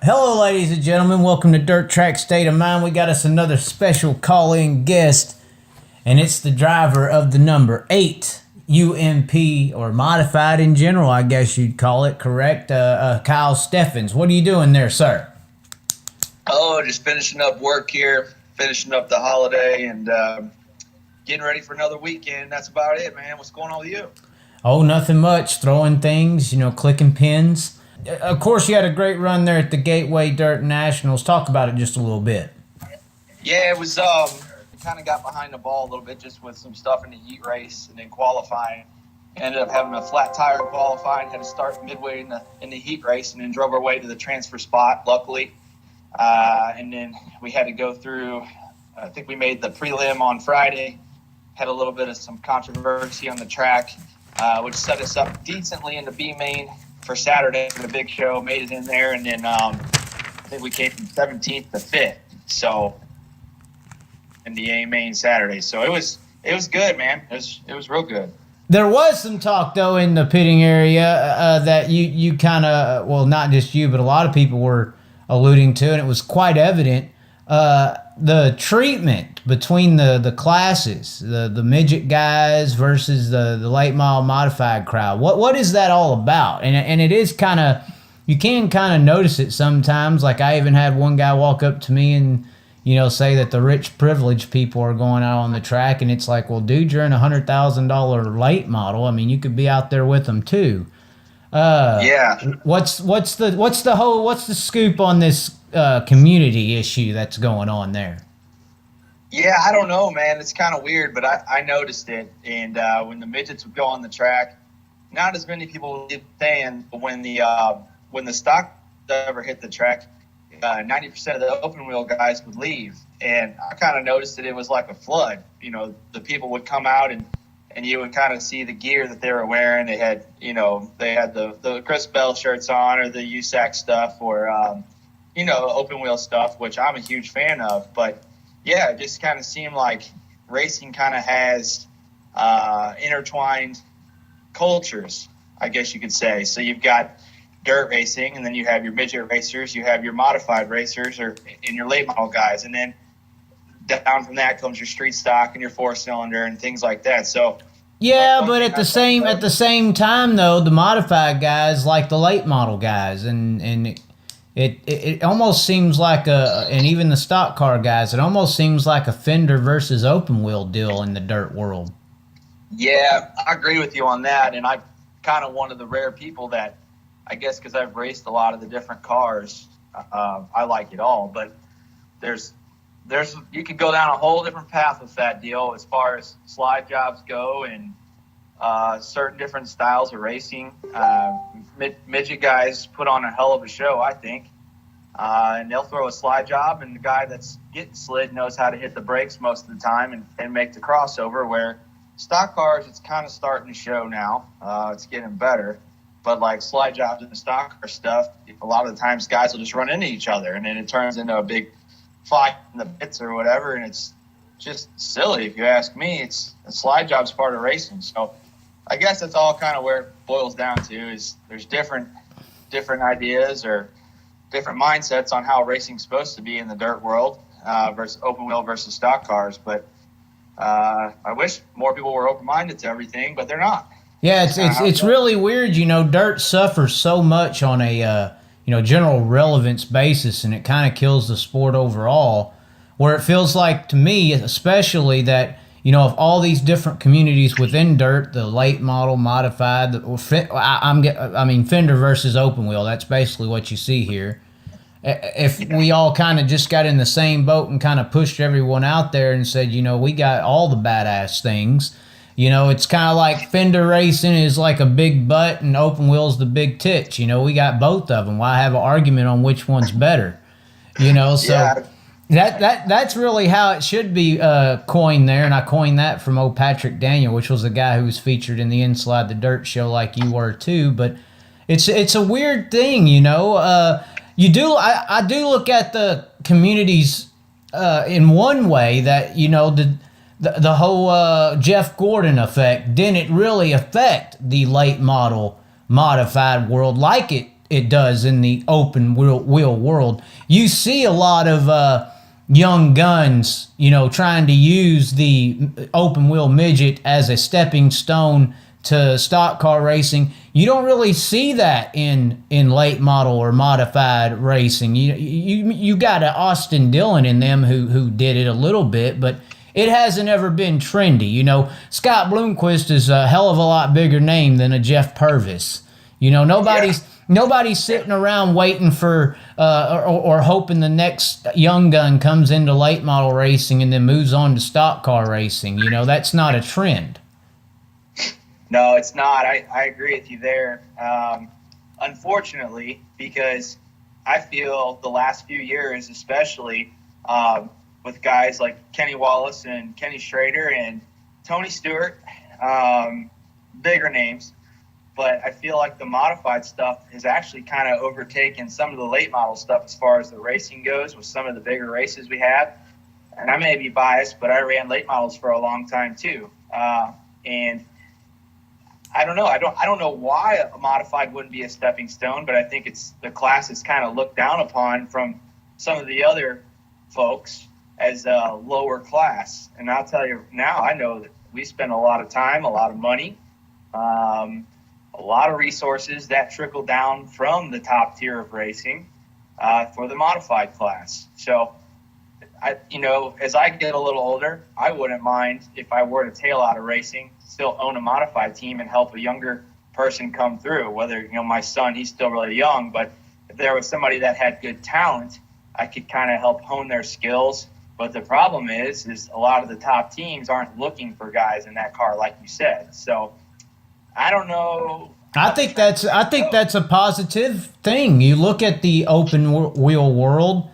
Hello, ladies and gentlemen. Welcome to Dirt Track State of Mind. We got us another special call-in guest, and it's the driver of the number 8 UMP, or modified in general, I guess you'd call it, correct? Kyle Steffens. What are you doing there, sir? Oh, just finishing up work here, finishing up the holiday, and getting ready for another weekend. That's about it, man. What's going on with you? Oh, nothing much. Throwing things, clicking pins. Of course, you had a great run there at the Gateway Dirt Nationals. Talk about it just a little bit. Yeah, it was kind of got behind the ball a little bit just with some stuff in the heat race and then qualifying. Ended up having a flat tire in qualifying, had to start midway in the heat race, and then drove our way to the transfer spot, luckily. And then we had to go through, I think we made the prelim on Friday, had a little bit of some controversy on the track, which set us up decently in the B main for Saturday for the big show, made it in there, and then I think we came from 17th to 5th, so in the A main Saturday. So it was good, man. It was real good. There was some talk, though, in the pitting area that you kind of, well, not just you, but a lot of people were alluding to, and it was quite evident, the treatment between the classes, the midget guys versus the late model modified crowd. What is that all about? And it is kind of, you can kind of notice it sometimes. Like, I even had one guy walk up to me and say that the rich privileged people are going out on the track, and it's like, well, dude, you're in a $100,000 late model. I mean, you could be out there with them too. Yeah. What's the scoop on this community issue that's going on there? Yeah, I don't know, man. It's kind of weird, but I noticed it. And when the midgets would go on the track, not as many people would be saying, but when the stock ever hit the track, 90% of the open wheel guys would leave. And I kind of noticed that it was like a flood. The people would come out and you would kind of see the gear that they were wearing. They had, the Chris Bell shirts on, or the USAC stuff, or, open wheel stuff, which I'm a huge fan of. But yeah, it just kind of seemed like racing kind of has intertwined cultures, I guess you could say. So you've got dirt racing, and then you have your midget racers, you have your modified racers, and your late model guys, and then down from that comes your street stock and your 4-cylinder and things like that. So yeah, but at the same time though, the modified guys like the late model guys, and it almost seems like and even the stock car guys, it almost seems like a Fender versus open wheel deal in the dirt world. Yeah, I agree with you on that, and I'm kind of one of the rare people that, I guess because I've raced a lot of the different cars, I like it all. But there's you could go down a whole different path with that deal as far as slide jobs go, and certain different styles of racing. Midget guys put on a hell of a show, I think. And they'll throw a slide job, and the guy that's getting slid knows how to hit the brakes most of the time and make the crossover, where stock cars, it's kind of starting to show now. It's getting better. But like slide jobs and the stock car stuff, a lot of the times guys will just run into each other, and then it turns into a big fight in the pits or whatever, and it's just silly if you ask me. It's a slide job's part of racing. So I guess that's all kind of where it boils down to, is there's different ideas or different mindsets on how racing's supposed to be in the dirt world, versus open wheel versus stock cars. But I wish more people were open-minded to everything, but they're not. Yeah, it's really weird. Dirt suffers so much on a general relevance basis, and it kind of kills the sport overall. Where it feels like, to me, especially, that of all these different communities within dirt, the late model, modified, Fender versus open wheel. That's basically what you see here. If we all kind of just got in the same boat and kind of pushed everyone out there and said, we got all the badass things. It's kind of like Fender racing is like a big butt and open wheel's the big tits. We got both of them. Why have an argument on which one's better? So yeah. That's really how it should be coined there. And I coined that from old Patrick Daniel, which was the guy who was featured in the Inside the Dirt show, like you were too. But it's a weird thing, I do look at the communities in one way that, the whole Jeff Gordon effect didn't really affect the late model modified world like it it does in the open wheel world. You see a lot of young guns, trying to use the open wheel midget as a stepping stone to stock car racing. You don't really see that in late model or modified racing. You got an Austin Dillon in them who did it a little bit, but it hasn't ever been trendy. Scott Bloomquist is a hell of a lot bigger name than a Jeff Purvis. Nobody's sitting around waiting for or hoping the next young gun comes into late model racing and then moves on to stock car racing. That's not a trend. No, it's not. I agree with you there. Unfortunately, because I feel the last few years, especially with guys like Kenny Wallace and Kenny Schrader and Tony Stewart, bigger names, but I feel like the modified stuff has actually kind of overtaken some of the late model stuff as far as the racing goes with some of the bigger races we have. And I may be biased, but I ran late models for a long time too. And I don't know. I don't know why a modified wouldn't be a stepping stone, but I think it's the class is kind of looked down upon from some of the other folks as a lower class. And I'll tell you now, I know that we spend a lot of time, a lot of money, a lot of resources that trickle down from the top tier of racing for the modified class. So, as I get a little older, I wouldn't mind if I were to tail out of racing, still own a modified team and help a younger person come through. Whether, my son, he's still really young, but if there was somebody that had good talent, I could kind of help hone their skills. But the problem is a lot of the top teams aren't looking for guys in that car, like you said. So I don't know. I think that's a positive thing. You look at the open wheel world,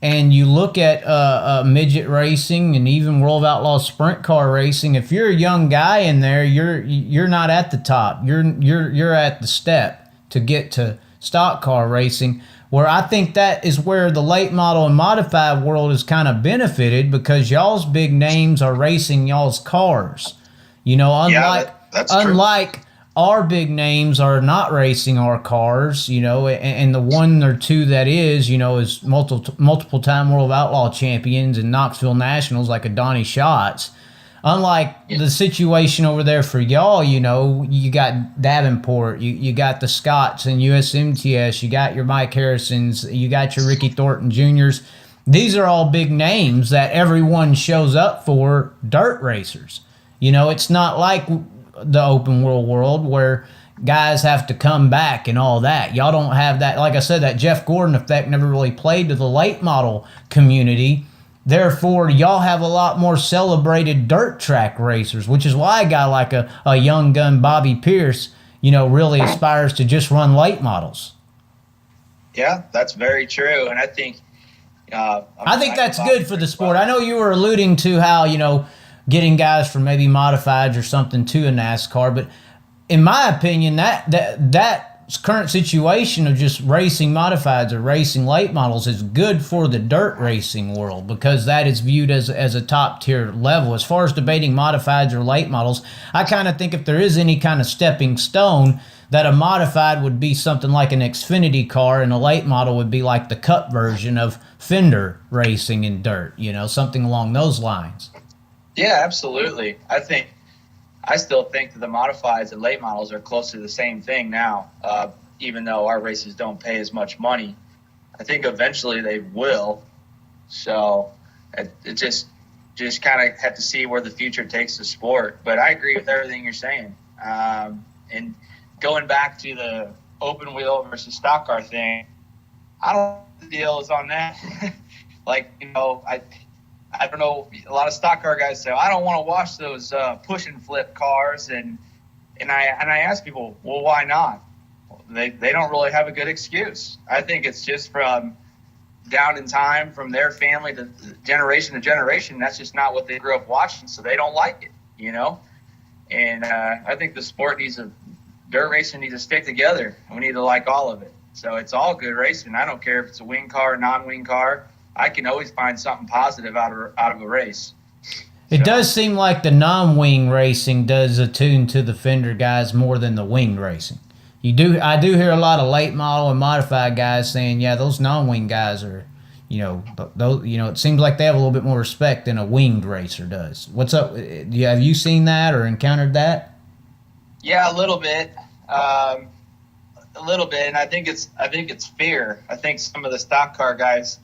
and you look at midget racing and even World of Outlaws sprint car racing. If you're a young guy in there, you're not at the top. You're at the step to get to stock car racing. Where I think that is where the late model and modified world is kind of benefited, because y'all's big names are racing y'all's cars. Unlike our big names are not racing our cars, and the one or two that is multiple time World of Outlaw champions and Knoxville Nationals, like a Donnie Schatz. Unlike the situation over there for y'all, you got Davenport, you got the Scotts and USMTS, you got your Mike Harrisons, you got your Ricky Thornton Juniors. These are all big names that everyone shows up for dirt racers. It's not like the open world where guys have to come back and all that. Y'all don't have that. Like I said, that Jeff Gordon effect never really played to the late model community. Therefore, y'all have a lot more celebrated dirt track racers, which is why a guy like a young gun Bobby Pierce, really aspires to just run late models. Yeah, that's very true. And I think that's good for the sport. I know you were alluding to how, getting guys from maybe modifieds or something to a NASCAR, but in my opinion, that current situation of just racing modifieds or racing late models is good for the dirt racing world, because that is viewed as a top tier level. As far as debating modifieds or late models, I kind of think if there is any kind of stepping stone, that a modified would be something like an Xfinity car, and a late model would be like the Cup version of Fender racing in dirt, something along those lines. Yeah, absolutely. I still think that the modifieds and late models are close to the same thing now, even though our races don't pay as much money. I think eventually they will. So it just kind of have to see where the future takes the sport. But I agree with everything you're saying. And going back to the open wheel versus stock car thing, I don't know what the deal is on that. I don't know. A lot of stock car guys say, I don't want to wash those push and flip cars, and I ask people, well, why not? They don't really have a good excuse. I think it's just from down in time, from their family to generation. That's just not what they grew up watching, so they don't like it, And I think the sport dirt racing needs to stick together. We need to like all of it. So it's all good racing. I don't care if it's a wing car, non-wing car. I can always find something positive out of a race. It does seem like the non-wing racing does attune to the Fender guys more than the wing racing. I do hear a lot of late model and modified guys saying, yeah, those non-wing guys are, those, it seems like they have a little bit more respect than a winged racer does. What's up? Have you seen that or encountered that? Yeah, a little bit. And I think it's fear. I think some of the stock car guys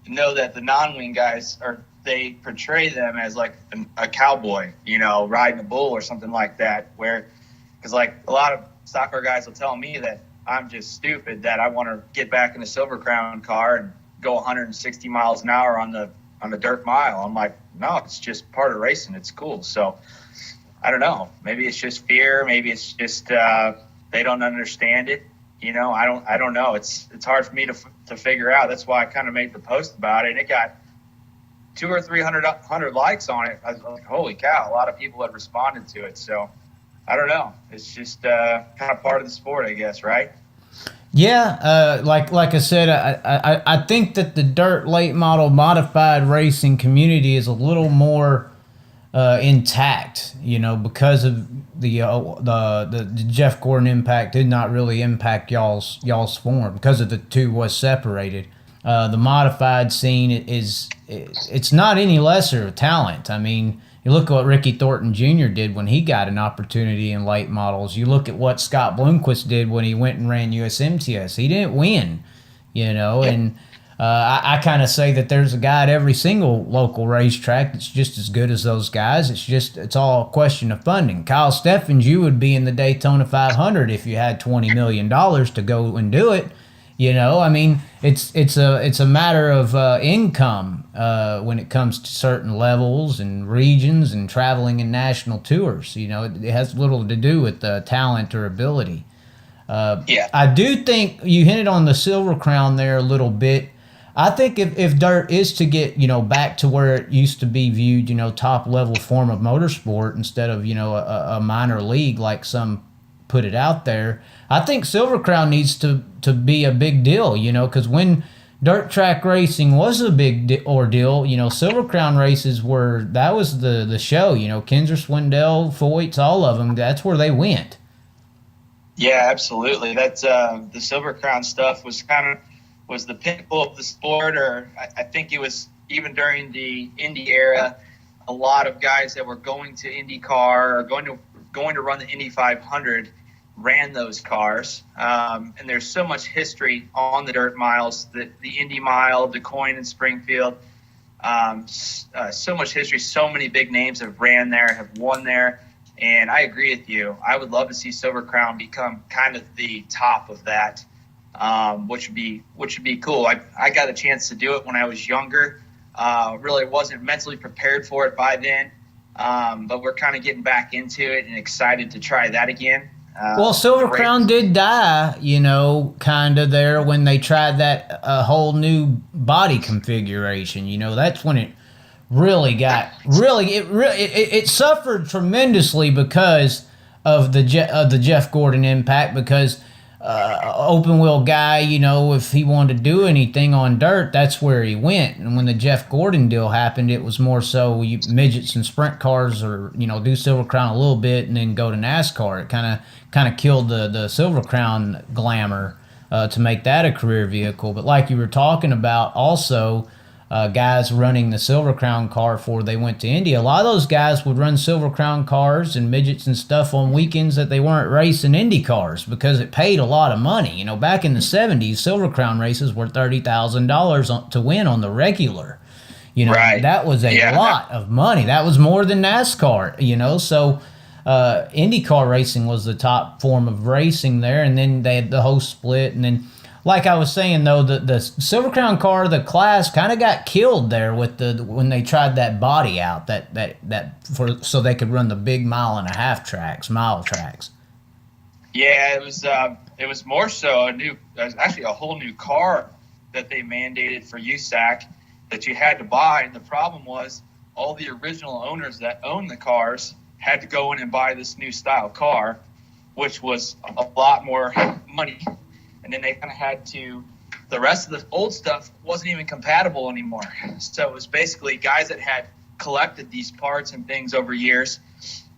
know that the non-wing guys they portray them as like a cowboy, riding a bull or something like that. Because like a lot of stock car guys will tell me that I'm just stupid that I want to get back in a Silver Crown car and go 160 miles an hour on the dirt mile. I'm like, no, it's just part of racing. It's cool. So I don't know. Maybe it's just fear. Maybe it's just they don't understand it. I don't know. It's hard for me to figure out. That's why I kind of made the post about it. And it got 200 or 300 likes on it. I was like, holy cow! A lot of people have responded to it. So I don't know. It's just kind of part of the sport, I guess, right? Yeah, like I said, I think that the dirt late model modified racing community is a little more intact, because of the Jeff Gordon impact did not really impact y'all's form because of the two was separated. The modified scene it's not any lesser of talent. I mean, you look at what Ricky Thornton Jr. did when he got an opportunity in late models. You look at what Scott Bloomquist did when he went and ran USMTS. He didn't win, and I kind of say that there's a guy at every single local racetrack that's just as good as those guys. It's all a question of funding. Kyle Steffens, you would be in the Daytona 500 if you had $20 million to go and do it. I mean, it's a matter of income when it comes to certain levels and regions and traveling in national tours. It has little to do with talent or ability. I do think you hinted on the Silver Crown there a little bit. I think if dirt is to get back to where it used to be viewed, top level form of motorsport instead of a minor league like some put it out there, I think Silver Crown needs to be a big deal, because when dirt track racing was a big ordeal, Silver Crown races that was the show, Kinzer, Swindell, Foyt's, all of them, that's where they went. Yeah, absolutely. That's the Silver Crown stuff was the pinnacle of the sport, or I think it was even during the Indy era, a lot of guys that were going to IndyCar or going to run the Indy 500 ran those cars. And there's so much history on the dirt miles, the Indy Mile, DeCoin and Springfield, so much history, so many big names have ran there, have won there. And I agree with you. I would love to see Silver Crown become kind of the top of that, which would be cool. I got a chance to do it when I was younger. Really wasn't mentally prepared for it by then. But we're kind of getting back into it and excited to try that again. Well, Silver Crown did die, kind of there when they tried that whole new body configuration. That's when it really got it suffered tremendously because of the Jeff Gordon impact, because open wheel guy, if he wanted to do anything on dirt, that's where he went. And when the Jeff Gordon deal happened, it was more so midgets and sprint cars, or do Silver Crown a little bit and then go to NASCAR. It kind of killed the Silver Crown glamour to make that a career vehicle. But like you were talking about, also guys running the Silver Crown car before they went to Indy. A lot of those guys would run Silver Crown cars and midgets and stuff on weekends that they weren't racing Indy cars because it paid a lot of money. Back in the 70s, Silver Crown races were $30,000 to win on the regular. Right. That was a lot of money. That was more than NASCAR, so IndyCar racing was the top form of racing there, and then they had the host split, and then like I was saying, though, the Silver Crown car, the class, kind of got killed there with when they tried that body out so they could run the big mile tracks. Yeah, it was more so a whole new car that they mandated for USAC that you had to buy, and the problem was all the original owners that owned the cars had to go in and buy this new style car, which was a lot more money. And then they kind of had the rest of the old stuff wasn't even compatible anymore. So it was basically guys that had collected these parts and things over years,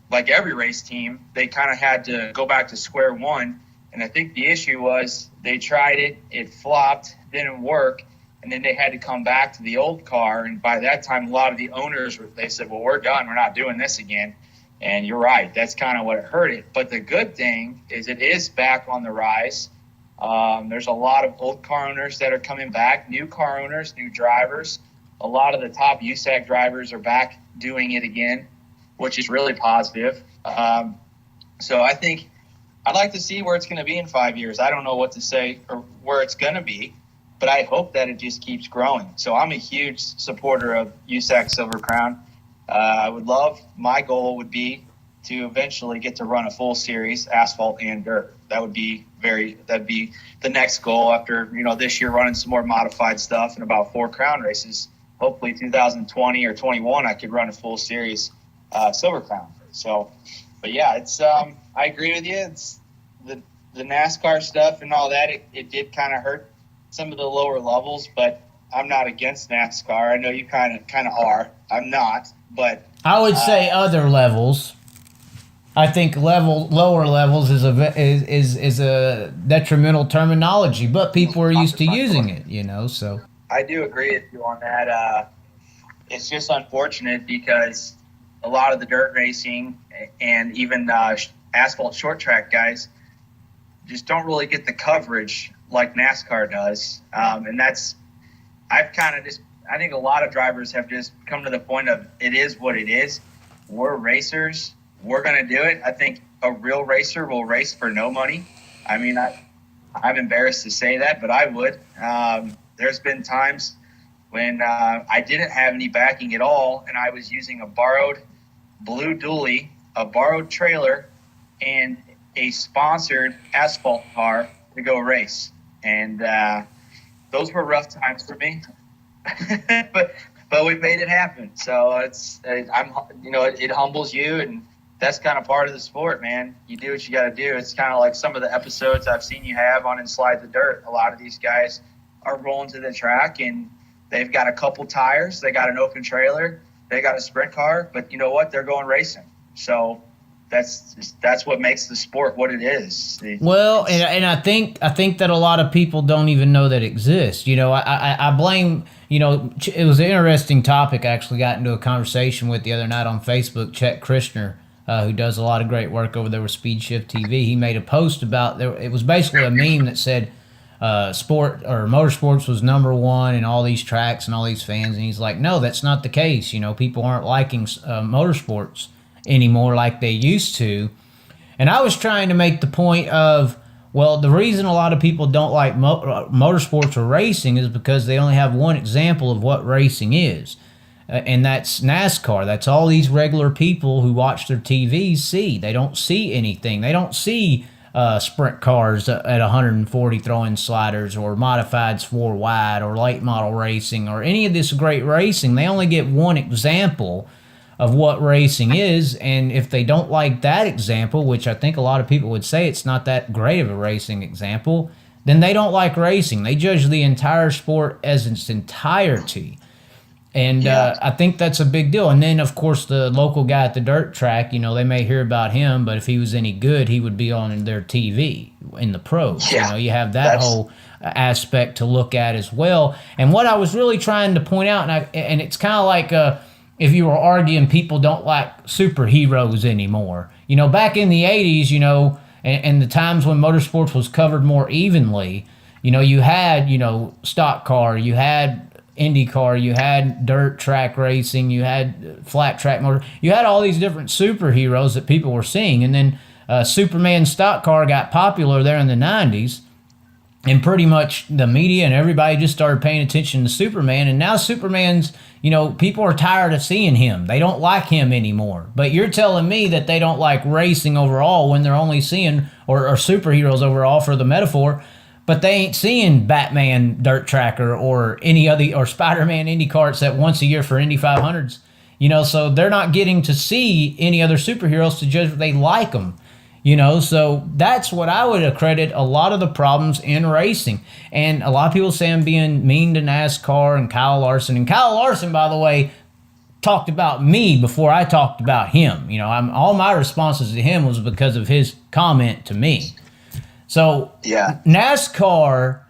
like every race team, they kind of had to go back to square one And I think the issue was they tried it, it flopped, didn't work, and then they had to come back to the old car. And by that time, a lot of the owners, they said, well, we're done. We're not doing this again. And you're right. That's kind of what hurt it. But the good thing is it is back on the rise. There's a lot of old car owners that are coming back, new car owners, new drivers. A lot of the top USAC drivers are back doing it again, which is really positive. So I think I'd like to see where it's going to be in 5 years. I don't know what to say or where it's going to be, but I hope that it just keeps growing. So I'm a huge supporter of USAC Silver Crown. I would love, my goal would be to eventually get to run a full series, asphalt and dirt. That'd be the next goal after, this year running some more modified stuff and about 4 crown races. Hopefully 2020 or 21, I could run a full series, Silver Crown. So, but yeah, it's, I agree with you. It's the NASCAR stuff and all that. It did kind of hurt some of the lower levels, but I'm not against NASCAR. I know you kind of are. I'm not, but I would say other levels. I think lower levels is a detrimental terminology, but people are used to using it, so. I do agree with you on that. It's just unfortunate because a lot of the dirt racing and even asphalt short track guys just don't really get the coverage like NASCAR does. And I think a lot of drivers have just come to the point of it is what it is. We're racers. We're going to do it. I think a real racer will race for no money. I mean, I'm embarrassed to say that, but I would. There's been times when I didn't have any backing at all, and I was using a borrowed blue dually, a borrowed trailer, and a sponsored asphalt car to go race. And those were rough times for me. but we made it happen. So it humbles you, and that's kind of part of the sport, man. You do what you got to do. It's kind of like some of the episodes I've seen you have on In Slide the Dirt. A lot of these guys are rolling to the track, and they've got a couple tires. They got an open trailer. They got a sprint car. But you know what? They're going racing. So that's what makes the sport what it is. Well, and I think that a lot of people don't even know that exists. I blame. It was an interesting topic. I actually got into a conversation with the other night on Facebook. Chet Christner, who does a lot of great work over there with Speed Shift TV, he made a post about there. It was basically a meme that said sport or motorsports was number one in all these tracks and all these fans, and he's like, no, that's not the case. People aren't liking motorsports anymore like they used to. And I was trying to make the point of, well, the reason a lot of people don't like motorsports or racing is because they only have one example of what racing is. And that's NASCAR. That's all these regular people who watch their TVs see. They don't see anything. They don't see sprint cars at 140 throwing sliders or modifieds 4 wide or late model racing or any of this great racing. They only get one example of what racing is, and if they don't like that example, which I think a lot of people would say it's not that great of a racing example, then they don't like racing. They judge the entire sport as its entirety. And I think that's a big deal. And then, of course, the local guy at the dirt track, they may hear about him, but if he was any good, he would be on their TV in the pros. Yeah, you have that whole aspect to look at as well. And what I was really trying to point out, and it's kind of like if you were arguing people don't like superheroes anymore. Back in the 80s, and the times when motorsports was covered more evenly, you had, stock car, you had IndyCar, you had dirt track racing, you had flat track motor, you had all these different superheroes that people were seeing. And then Superman stock car got popular there in the 90s. And pretty much the media and everybody just started paying attention to Superman. And now Superman's, people are tired of seeing him. They don't like him anymore. But you're telling me that they don't like racing overall when they're only seeing, or superheroes overall for the metaphor, but they ain't seeing Batman Dirt Tracker or any other, or Spider-Man IndyCar except once a year for Indy 500s. So they're not getting to see any other superheroes to judge if they like them. So that's what I would accredit a lot of the problems in racing. And a lot of people say I'm being mean to NASCAR and Kyle Larson. And Kyle Larson, by the way, talked about me before I talked about him. All my responses to him was because of his comment to me. So Yeah. NASCAR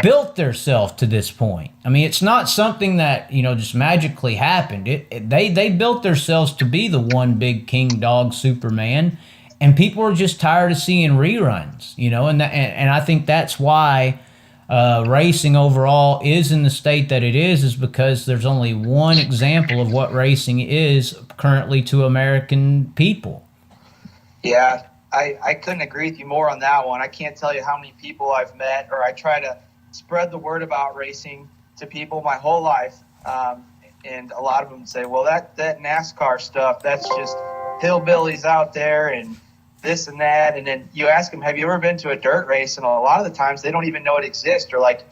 built themselves to this point. I mean, it's not something that, just magically happened. They built themselves to be the one big king dog Superman, and people are just tired of seeing reruns, and I think that's why racing overall is in the state that it is because there's only one example of what racing is currently to American people. Yeah, I couldn't agree with you more on that one. I can't tell you how many people I've met, or I try to spread the word about racing to people my whole life. And a lot of them say, well, that NASCAR stuff, that's just hillbillies out there and this and that. And then you ask them, have you ever been to a dirt race? And a lot of the times they don't even know it exists. Or like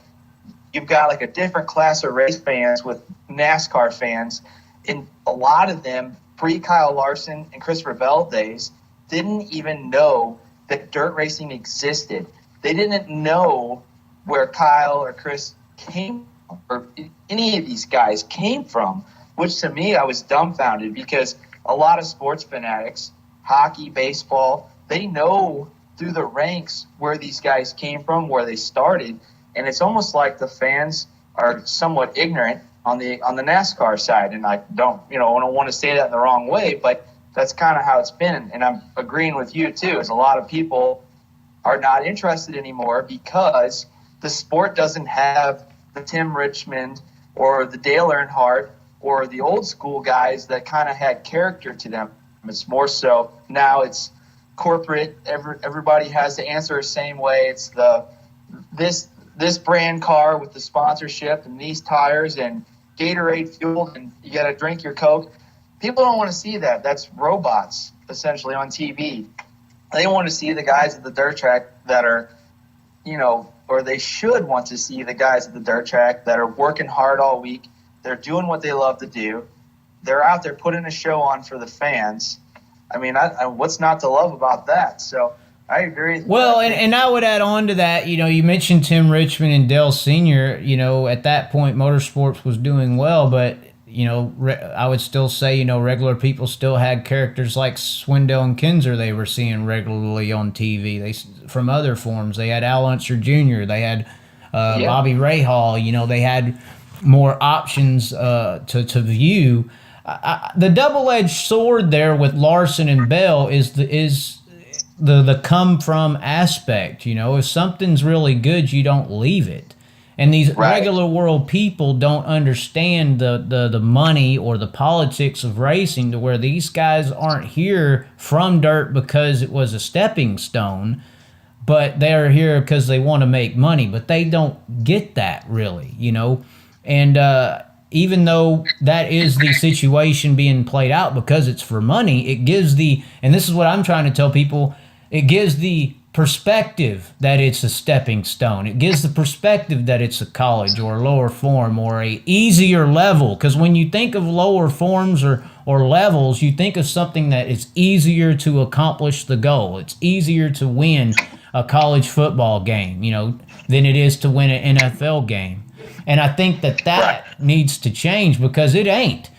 you've got like a different class of race fans with NASCAR fans. And a lot of them, pre-Kyle Larson and Christopher Bell days, didn't even know that dirt racing existed. They didn't know where Kyle or Chris came from, or any of these guys came from, which to me I was dumbfounded because a lot of sports fanatics, hockey, baseball, they know through the ranks where these guys came from, where they started, and it's almost like the fans are somewhat ignorant on the NASCAR side. And I don't want to say that in the wrong way, but that's kind of how it's been. And I'm agreeing with you too, is a lot of people are not interested anymore because the sport doesn't have the Tim Richmond or the Dale Earnhardt or the old school guys that kind of had character to them. It's more so now it's corporate. Everybody has to answer the same way. It's this brand car with the sponsorship and these tires and Gatorade fuel, and you got to drink your Coke. People don't want to see that. That's robots essentially on TV. They want to see the guys at the dirt track that are, or they should want to see the guys at the dirt track that are working hard all week. They're doing what they love to do. They're out there putting a show on for the fans. I mean, what's not to love about that? So I agree. Well, and I would add on to that, you mentioned Tim Richmond and Dale Sr., at that point motorsports was doing well, but, I would still say, regular people still had characters like Swindell and Kinzer they were seeing regularly on TV. From other forms. They had Al Unser Jr., they had Bobby Rahal, they had more options to view. The double-edged sword there with Larson and Bell is the come from aspect. If something's really good, you don't leave it. And these regular world people don't understand the money or the politics of racing, to where these guys aren't here from dirt because it was a stepping stone, but they're here because they want to make money. But they don't get that really, And even though that is the situation being played out because it's for money, it gives and this is what I'm trying to tell people, it gives the perspective that it's a stepping stone. It gives the perspective that it's a college or a lower form or a easier level. Because when you think of lower forms or levels, you think of something that is easier to accomplish the goal. It's easier to win a college football game, than it is to win an NFL game. And I think that needs to change because it ain't.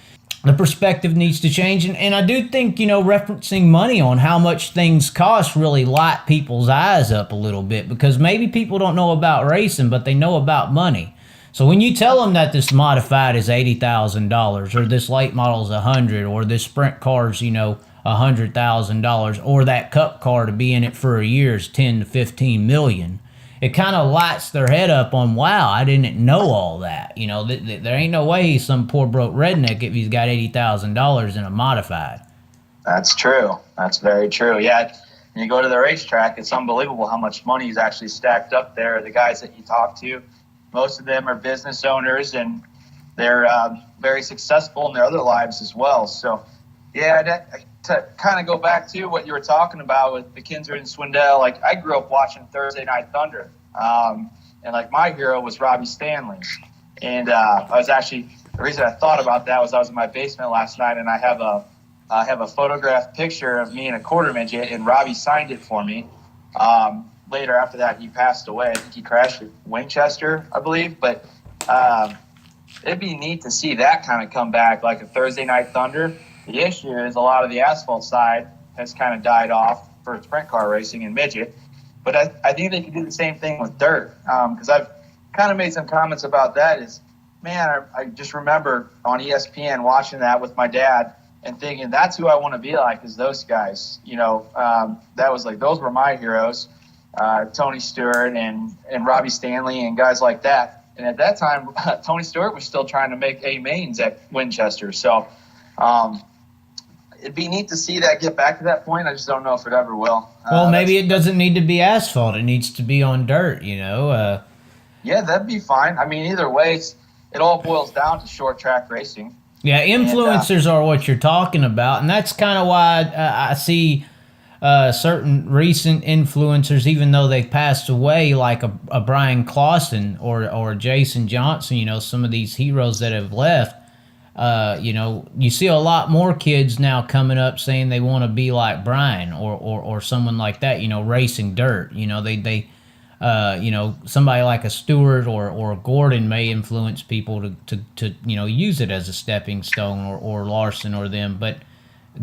The perspective needs to change. And I do think, referencing money on how much things cost really light people's eyes up a little bit, because maybe people don't know about racing, but they know about money. So when you tell them that this modified is $80,000 or this late model is $100,000 or this sprint car is, $100,000 or that cup car to be in it for a year is $10 to $15 million, it kind of lights their head up on, wow, I didn't know all that. There ain't no way he's some poor broke redneck if he's got $80,000 in a modified. That's true. That's very true. Yeah, when you go to the racetrack, it's unbelievable how much money is actually stacked up there. The guys that you talk to, most of them are business owners, and they're very successful in their other lives as well. So, yeah, to kind of go back to what you were talking about with the Kinzer and Swindell, like I grew up watching Thursday Night Thunder, and like my hero was Robbie Stanley. And I was actually, the reason I thought about that was I was in my basement last night, and I have a photographed picture of me in a quarter midget, and Robbie signed it for me. Later after that, he passed away. I think he crashed at Winchester, I believe. But it'd be neat to see that kind of come back, like a Thursday Night Thunder. The issue is a lot of the asphalt side has kind of died off for sprint car racing and midget. But I think they could do the same thing with dirt, because I've kind of made some comments about that. Is, man, I just remember on ESPN watching that with my dad and thinking, that's who I want to be like, is those guys. That was like, those were my heroes, Tony Stewart and Robbie Stanley and guys like that. And at that time, Tony Stewart was still trying to make A mains at Winchester. So it'd be neat to see that get back to that point. I just don't know if it ever will. Well, maybe it doesn't need to be asphalt. It needs to be on dirt, Yeah, that'd be fine. I mean, either way, it all boils down to short track racing. Yeah, influencers are what you're talking about, and that's kind of why I see certain recent influencers, even though they've passed away, like a Brian Clausen or Jason Johnson, some of these heroes that have left. You see a lot more kids now coming up saying they want to be like Brian or someone like that, racing dirt. Somebody like a Stewart or a Gordon may influence people to use it as a stepping stone, or Larson or them. But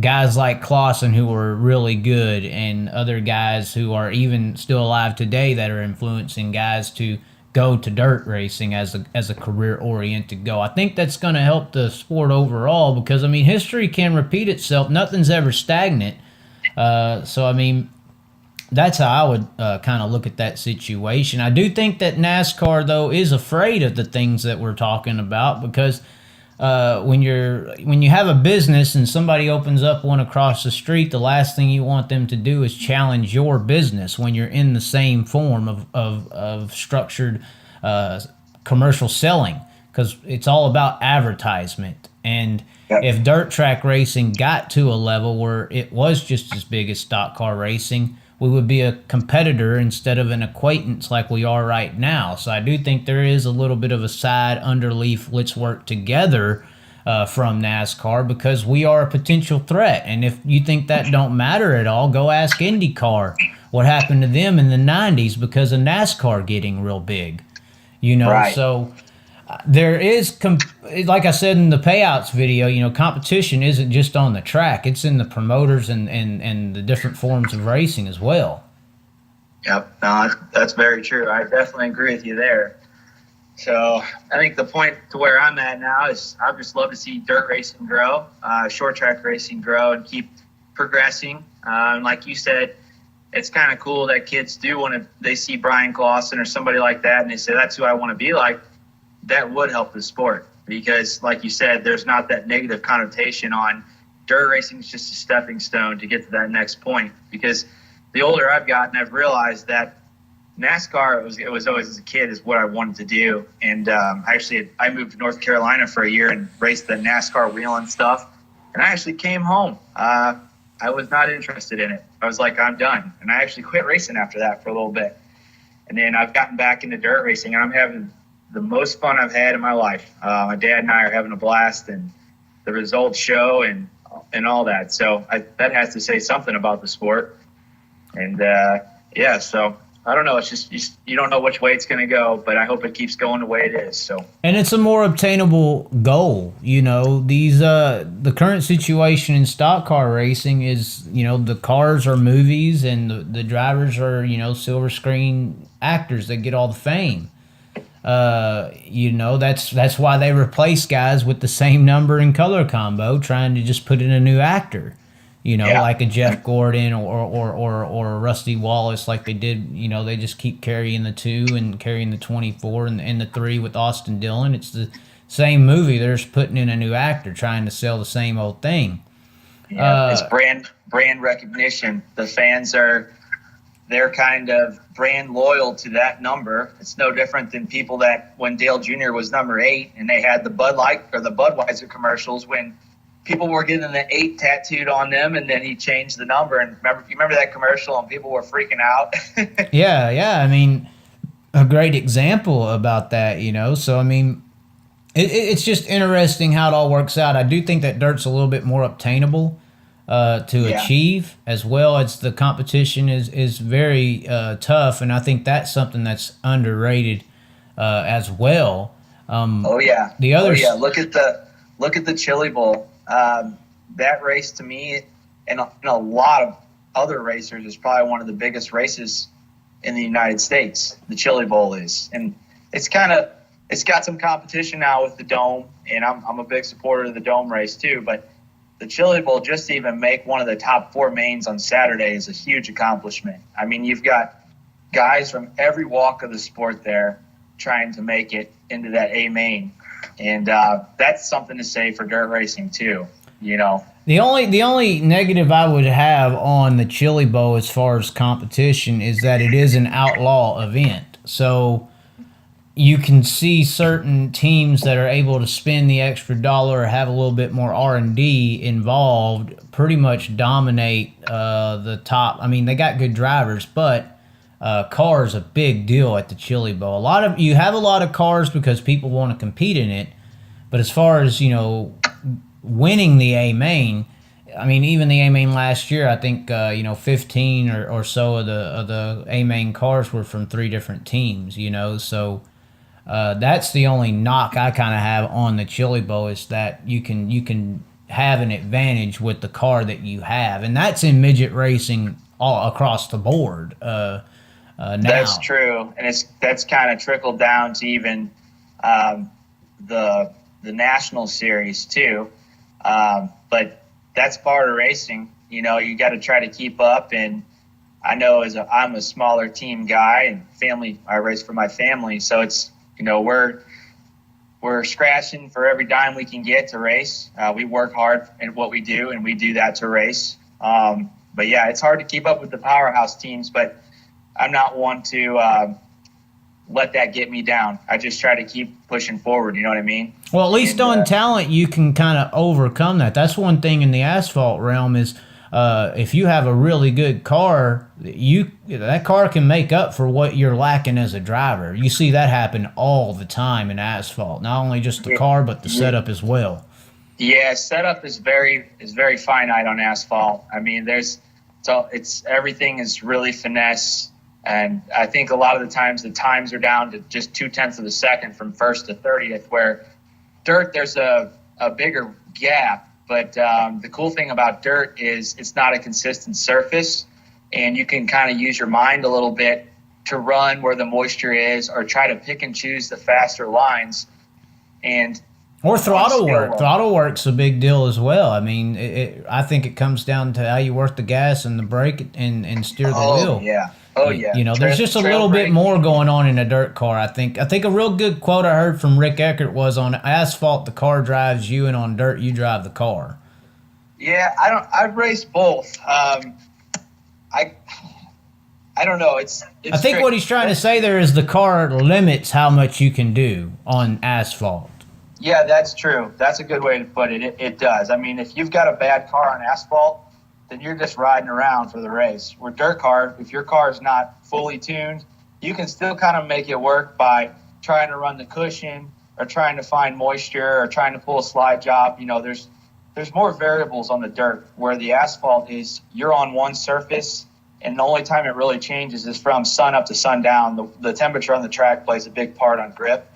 guys like Clausen, who are really good, and other guys who are even still alive today that are influencing guys to go to dirt racing as a career-oriented goal. I think that's going to help the sport overall, because, history can repeat itself. Nothing's ever stagnant. That's how I would kind of look at that situation. I do think that NASCAR, though, is afraid of the things that we're talking about, because when you have a business and somebody opens up one across the street, the last thing you want them to do is challenge your business when you're in the same form of structured commercial selling, because it's all about advertisement. And if dirt track racing got to a level where it was just as big as stock car racing, we would be a competitor instead of an acquaintance like we are right now. So I do think there is a little bit of a side underleaf, let's work together from NASCAR, because we are a potential threat. And if you think that don't matter at all, go ask IndyCar what happened to them in the 90s because of NASCAR getting real big. Right. So there is, like I said in the payouts video, competition isn't just on the track. It's in the promoters and the different forms of racing as well. Yep, no, that's very true. I definitely agree with you there. So I think the point to where I'm at now is I'd just love to see dirt racing grow, short track racing grow, and keep progressing. And like you said, it's kind of cool that kids do they see Brian Clausen or somebody like that, and they say, that's who I want to be like. That would help the sport, because like you said, there's not that negative connotation on dirt racing is just a stepping stone to get to that next point. Because the older I've gotten, I've realized that NASCAR, it was always as a kid, is what I wanted to do. And I moved to North Carolina for a year and raced the NASCAR wheel and stuff. And I actually came home. I was not interested in it. I was like, I'm done. And I actually quit racing after that for a little bit. And then I've gotten back into dirt racing, and I'm having the most fun I've had in my life. My dad and I are having a blast, and the results show and all that. So that has to say something about the sport. And so I don't know. It's just you don't know which way it's going to go, but I hope it keeps going the way it is. So. And it's a more obtainable goal. These the current situation in stock car racing is the cars are movies and the drivers are silver screen actors that get all the fame. That's why they replace guys with the same number and color combo, trying to just put in a new actor, like a Jeff Gordon or a Rusty Wallace, like they did. They just keep carrying the 2 and carrying the 24 and the 3 with Austin Dillon. It's the same movie. They're just putting in a new actor, trying to sell the same old thing. Yeah, it's brand recognition. The fans they're kind of brand loyal to that number. It's no different than people that when Dale Jr. was number 8 and they had the Bud Light or the Budweiser commercials when people were getting the 8 tattooed on them, and then he changed the number. And remember that commercial, and people were freaking out. Yeah. A great example about that, So, it's just interesting how it all works out. I do think that dirt's a little bit more obtainable to achieve, as well as the competition is very tough, and I think that's something that's underrated as well. Look at the Chili Bowl. That race to me, and a lot of other racers, is probably one of the biggest races in the United States. The Chili Bowl is, and it's got some competition now with the Dome, and I'm a big supporter of the Dome race too. But the Chili Bowl, just to even make one of the top 4 mains on Saturday is a huge accomplishment. I mean, you've got guys from every walk of the sport there trying to make it into that A main, and that's something to say for dirt racing too. You know, the only negative I would have on the Chili Bowl as far as competition is that it is an outlaw event. So you can see certain teams that are able to spend the extra dollar or have a little bit more R&D involved pretty much dominate the top. I mean, they got good drivers, but cars a big deal at the Chili Bowl. You have a lot of cars because people want to compete in it, but as far as, you know, winning the A main, I mean, even the A main last year, I think 15 or so of the A main cars were from 3 different teams. You know, so that's the only knock I kind of have on the Chili Bowl is that you can have an advantage with the car that you have, and that's in midget racing all across the board. Now. That's true, and that's kind of trickled down to even the national series too. But that's part of racing. You know, you got to try to keep up. And I know I'm a smaller team guy and family. I race for my family, so it's, you know, we're scratching for every dime we can get to race. We work hard in what we do, and we do that to race. But yeah, it's hard to keep up with the powerhouse teams. But I'm not one to let that get me down. I just try to keep pushing forward. You know what I mean? Well, at least on talent, you can kind of overcome that. That's one thing in the asphalt realm is if you have a really good car, that car can make up for what you're lacking as a driver. You see that happen all the time in asphalt. Not only just the car, but the setup as well. Yeah, setup is very finite on asphalt. I mean, everything is really finesse. And I think a lot of the times the times are down to just 0.2 of a second from first to 30th, where dirt, there's a bigger gap. But the cool thing about dirt is it's not a consistent surface, and you can kind of use your mind a little bit to run where the moisture is or try to pick and choose the faster lines. Or throttle work. Throttle work's a big deal as well. I mean, I think it comes down to how you work the gas and the brake and steer the wheel. Yeah. Oh, yeah. You know, there's just a little bit more going on in a dirt car, I think. I think a real good quote I heard from Rick Eckert was, on asphalt, the car drives you, and on dirt, you drive the car. Yeah, I've raced both. I don't know. It's I think what he's trying to say there is the car limits how much you can do on asphalt. Yeah, that's true. That's a good way to put it. It does. I mean, if you've got a bad car on asphalt, then you're just riding around for the race. Where dirt car, if your car is not fully tuned, you can still kind of make it work by trying to run the cushion or trying to find moisture or trying to pull a slide job. You know, there's more variables on the dirt, where the asphalt is you're on one surface, and the only time it really changes is from sun up to sundown. The temperature on the track plays a big part on grip.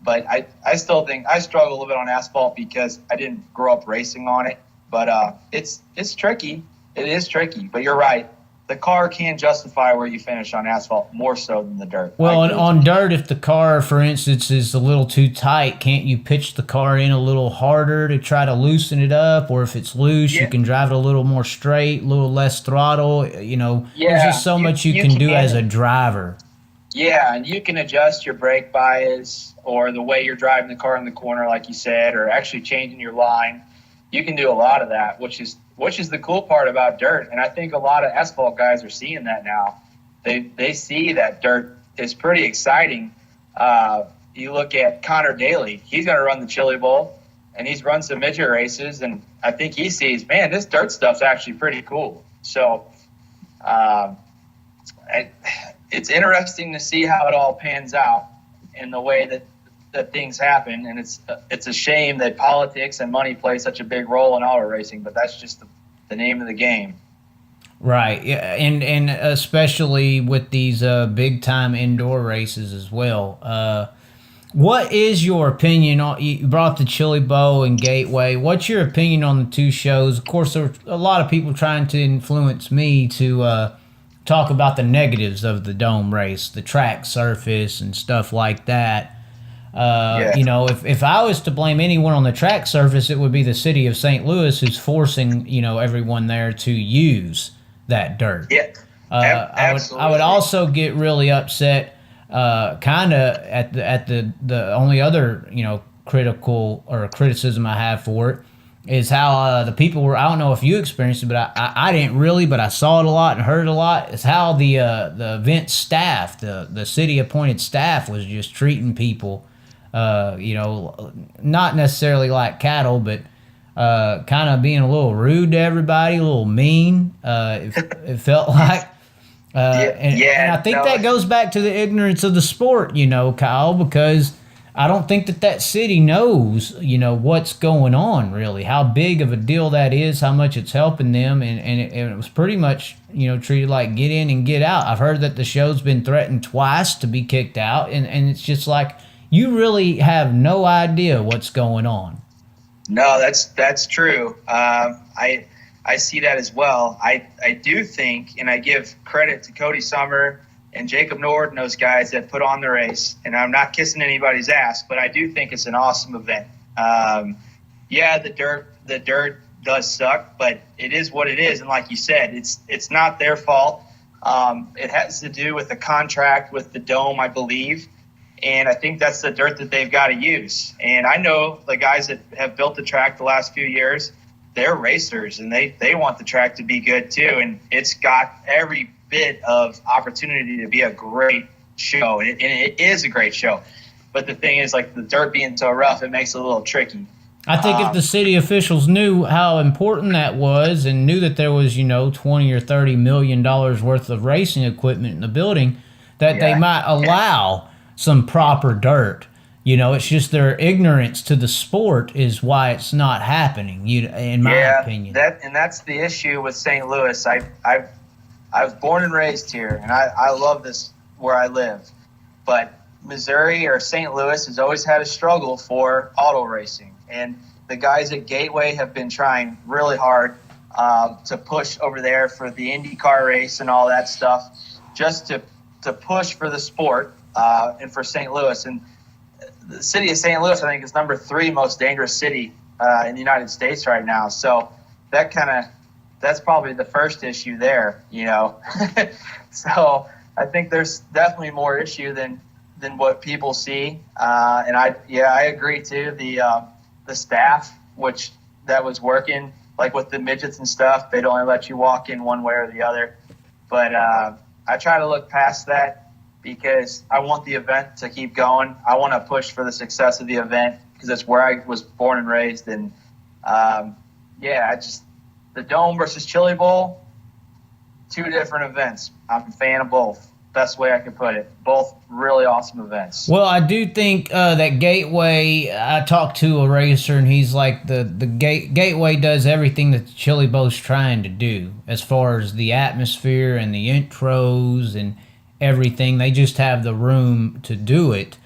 But I still think I struggle a little bit on asphalt because I didn't grow up racing on it. But it's tricky. It is tricky. But you're right. The car can justify where you finish on asphalt more so than the dirt. Well, on dirt, if the car, for instance, is a little too tight, can't you pitch the car in a little harder to try to loosen it up? Or if it's loose, you can drive it a little more straight, a little less throttle. You know, there's just so much you can do as a driver. Yeah, and you can adjust your brake bias or the way you're driving the car in the corner, like you said, or actually changing your line. You can do a lot of that, which is the cool part about dirt. And I think a lot of asphalt guys are seeing that now. They see that dirt is pretty exciting. You look at Connor Daly. He's going to run the Chili Bowl, and he's run some midget races. And I think he sees, man, this dirt stuff's actually pretty cool. So it's interesting to see how it all pans out in the way that things happen, and it's a shame that politics and money play such a big role in auto racing, but that's just the name of the game. Right, yeah, and especially with these big time indoor races as well. What is your opinion on? You brought the Chili Bowl and Gateway. What's your opinion on the two shows? Of course, there are a lot of people trying to influence me to talk about the negatives of the dome race, the track surface and stuff like that. You know, if I was to blame anyone on the track surface, it would be the city of St. Louis, who's forcing, you know, everyone there to use that dirt. Yeah, I would also get really upset, kind of at the only other, you know, critical or criticism I have for it is how the people were. I don't know if you experienced it, but I didn't really, but I saw it a lot and heard it a lot. Is how the event staff, the city appointed staff, was just treating people, you know, not necessarily like cattle, but kind of being a little rude to everybody, a little mean. It felt like. And I think that goes back to the ignorance of the sport, you know, Kyle, because I don't think that city knows, you know, what's going on, really, how big of a deal that is, how much it's helping them. And it was pretty much, you know, treated like get in and get out. I've heard that the show's been threatened twice to be kicked out. And it's just like, you really have no idea what's going on. No, that's true. I see that as well. I do think, and I give credit to Cody Summer and Jacob Nord and those guys that put on the race, and I'm not kissing anybody's ass, but I do think it's an awesome event. Yeah, the dirt does suck, but it is what it is. And like you said, it's not their fault. It has to do with the contract with the dome, I believe. And I think that's the dirt that they've got to use. And I know the guys that have built the track the last few years, they're racers, and they want the track to be good too. And it's got every bit of opportunity to be a great show. And it is a great show. But the thing is, like, the dirt being so rough, it makes it a little tricky. I think if the city officials knew how important that was and knew that there was, you know, $20 or $30 million worth of racing equipment in the building, that they might allow some proper dirt. You know, it's just their ignorance to the sport is why it's not happening, in my opinion. That's the issue with St. Louis. I was born and raised here, and I love this where I live. But Missouri or St. Louis has always had a struggle for auto racing. And the guys at Gateway have been trying really hard to push over there for the IndyCar race and all that stuff, just to push for the sport and for St. Louis. And the city of St. Louis, I think, is number 3 most dangerous city in the United States right now. So that's probably the first issue there, you know. So I think there's definitely more issue than what people see. And I agree too. The staff, which that was working, like with the midgets and stuff, they'd only let you walk in one way or the other. But I try to look past that because I want the event to keep going. I want to push for the success of the event because that's where I was born and raised. And the Dome versus Chili Bowl, 2 different events. I'm a fan of both. Best way I could put it. Both really awesome events. Well, I do think that Gateway, I talked to a racer, and he's like, the Gateway does everything that the Chili Bowl's trying to do as far as the atmosphere and the intros and everything. They just have the room to do it.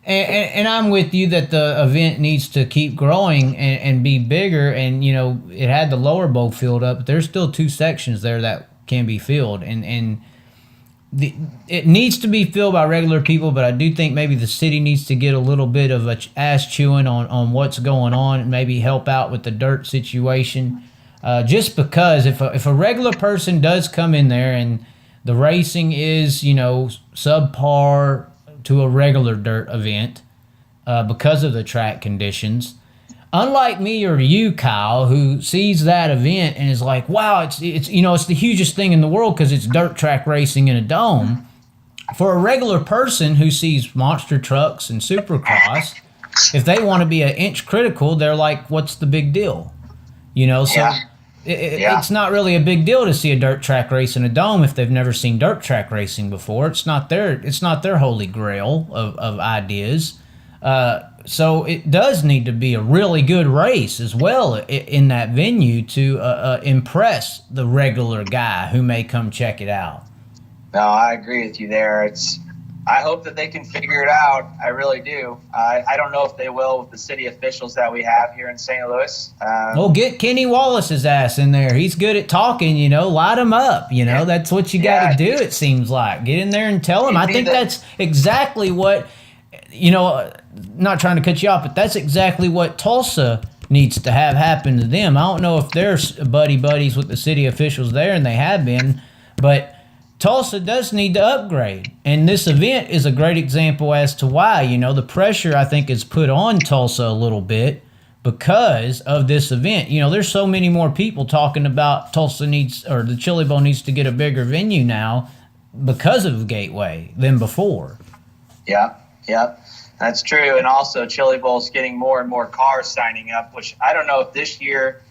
And I'm with you that the event needs to keep growing and be bigger. And, you know, it had the lower bowl filled up, but there's still 2 sections there that can be filled. And it needs to be filled by regular people, but I do think maybe the city needs to get a little bit of a ass chewing on what's going on and maybe help out with the dirt situation. Just because if a regular person does come in there and the racing is, you know, subpar to a regular dirt event because of the track conditions, unlike me or you, Kyle, who sees that event and is like, wow, it's you know, it's the hugest thing in the world because it's dirt track racing in a dome. For a regular person who sees monster trucks and supercross, if they want to be an inch critical, they're like, what's the big deal? You know, so it's not really a big deal to see a dirt track race in a dome if they've never seen dirt track racing before. It's not their holy grail of ideas. So it does need to be a really good race as well in that venue to impress the regular guy who may come check it out. No, I agree with you there. I hope that they can figure it out. I really do. I don't know if they will with the city officials that we have here in St. Louis. Well, get Kenny Wallace's ass in there. He's good at talking, light him up. That's what you got to do, it seems like. Get in there and tell him. I think that's exactly what, not trying to cut you off, but that's exactly what Tulsa needs to have happen to them. I don't know if they're buddies with the city officials there, and they have been, but Tulsa does need to upgrade, and this event is a great example as to why. The pressure, I think, is put on Tulsa a little bit because of this event. There's so many more people talking about the Chili Bowl needs to get a bigger venue now because of Gateway than before. Yeah, that's true. And also Chili Bowl's getting more and more cars signing up, which I don't know if this year,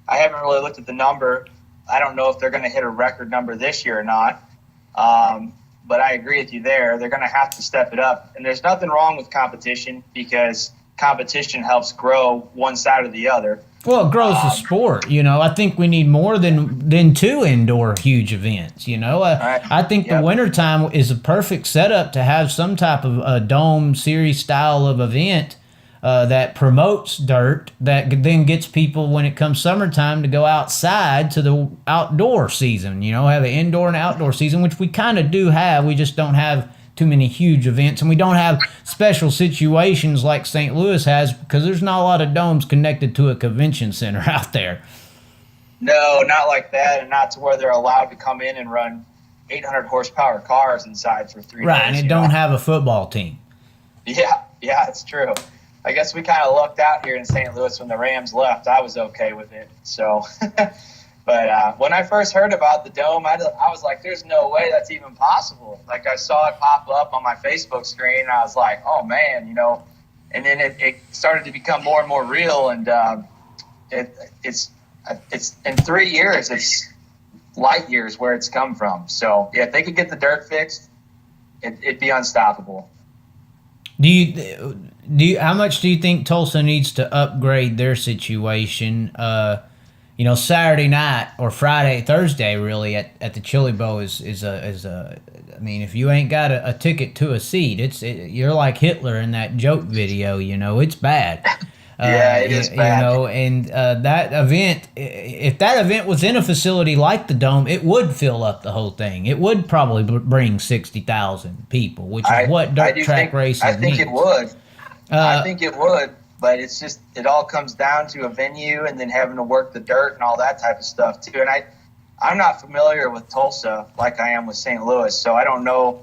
I haven't really looked at the number. I don't know if they're going to hit a record number this year or not. But I agree with you there. They're going to have to step it up. And there's nothing wrong with competition because competition helps grow one side or the other. Well, it grows the sport. I think we need more than 2 indoor huge events. I think the wintertime is a perfect setup to have some type of a dome series style of event that promotes dirt, that then gets people, when it comes summertime, to go outside to the outdoor season. Have an indoor and outdoor season, which we kind of do have. We just don't have too many huge events, and we don't have special situations like St. Louis has because there's not a lot of domes connected to a convention center out there. No, not like that, and not to where they're allowed to come in and run 800 horsepower cars inside for 3 days. Right, and it don't have a football team. Yeah, it's true. I guess we kind of lucked out here in St. Louis when the Rams left. I was okay with it. So, but when I first heard about the dome, I was like, there's no way that's even possible. Like, I saw it pop up on my Facebook screen, and I was like, oh, man, And then it started to become more and more real, and it's in 3 years, it's light years where it's come from. So, yeah, if they could get the dirt fixed, it'd be unstoppable. How much do you think Tulsa needs to upgrade their situation? Saturday night or Thursday, really at the Chili Bowl is a. I mean, if you ain't got a ticket to a seat, you're like Hitler in that joke video. It's bad. Yeah, it is bad. And that event, if that event was in a facility like the Dome, it would fill up the whole thing. It would probably bring 60,000 people, which is what dirt track racing needs. I think it would. I think it would, but it's just, it all comes down to a venue and then having to work the dirt and all that type of stuff too. And I'm not familiar with Tulsa like I am with St. Louis, so I don't know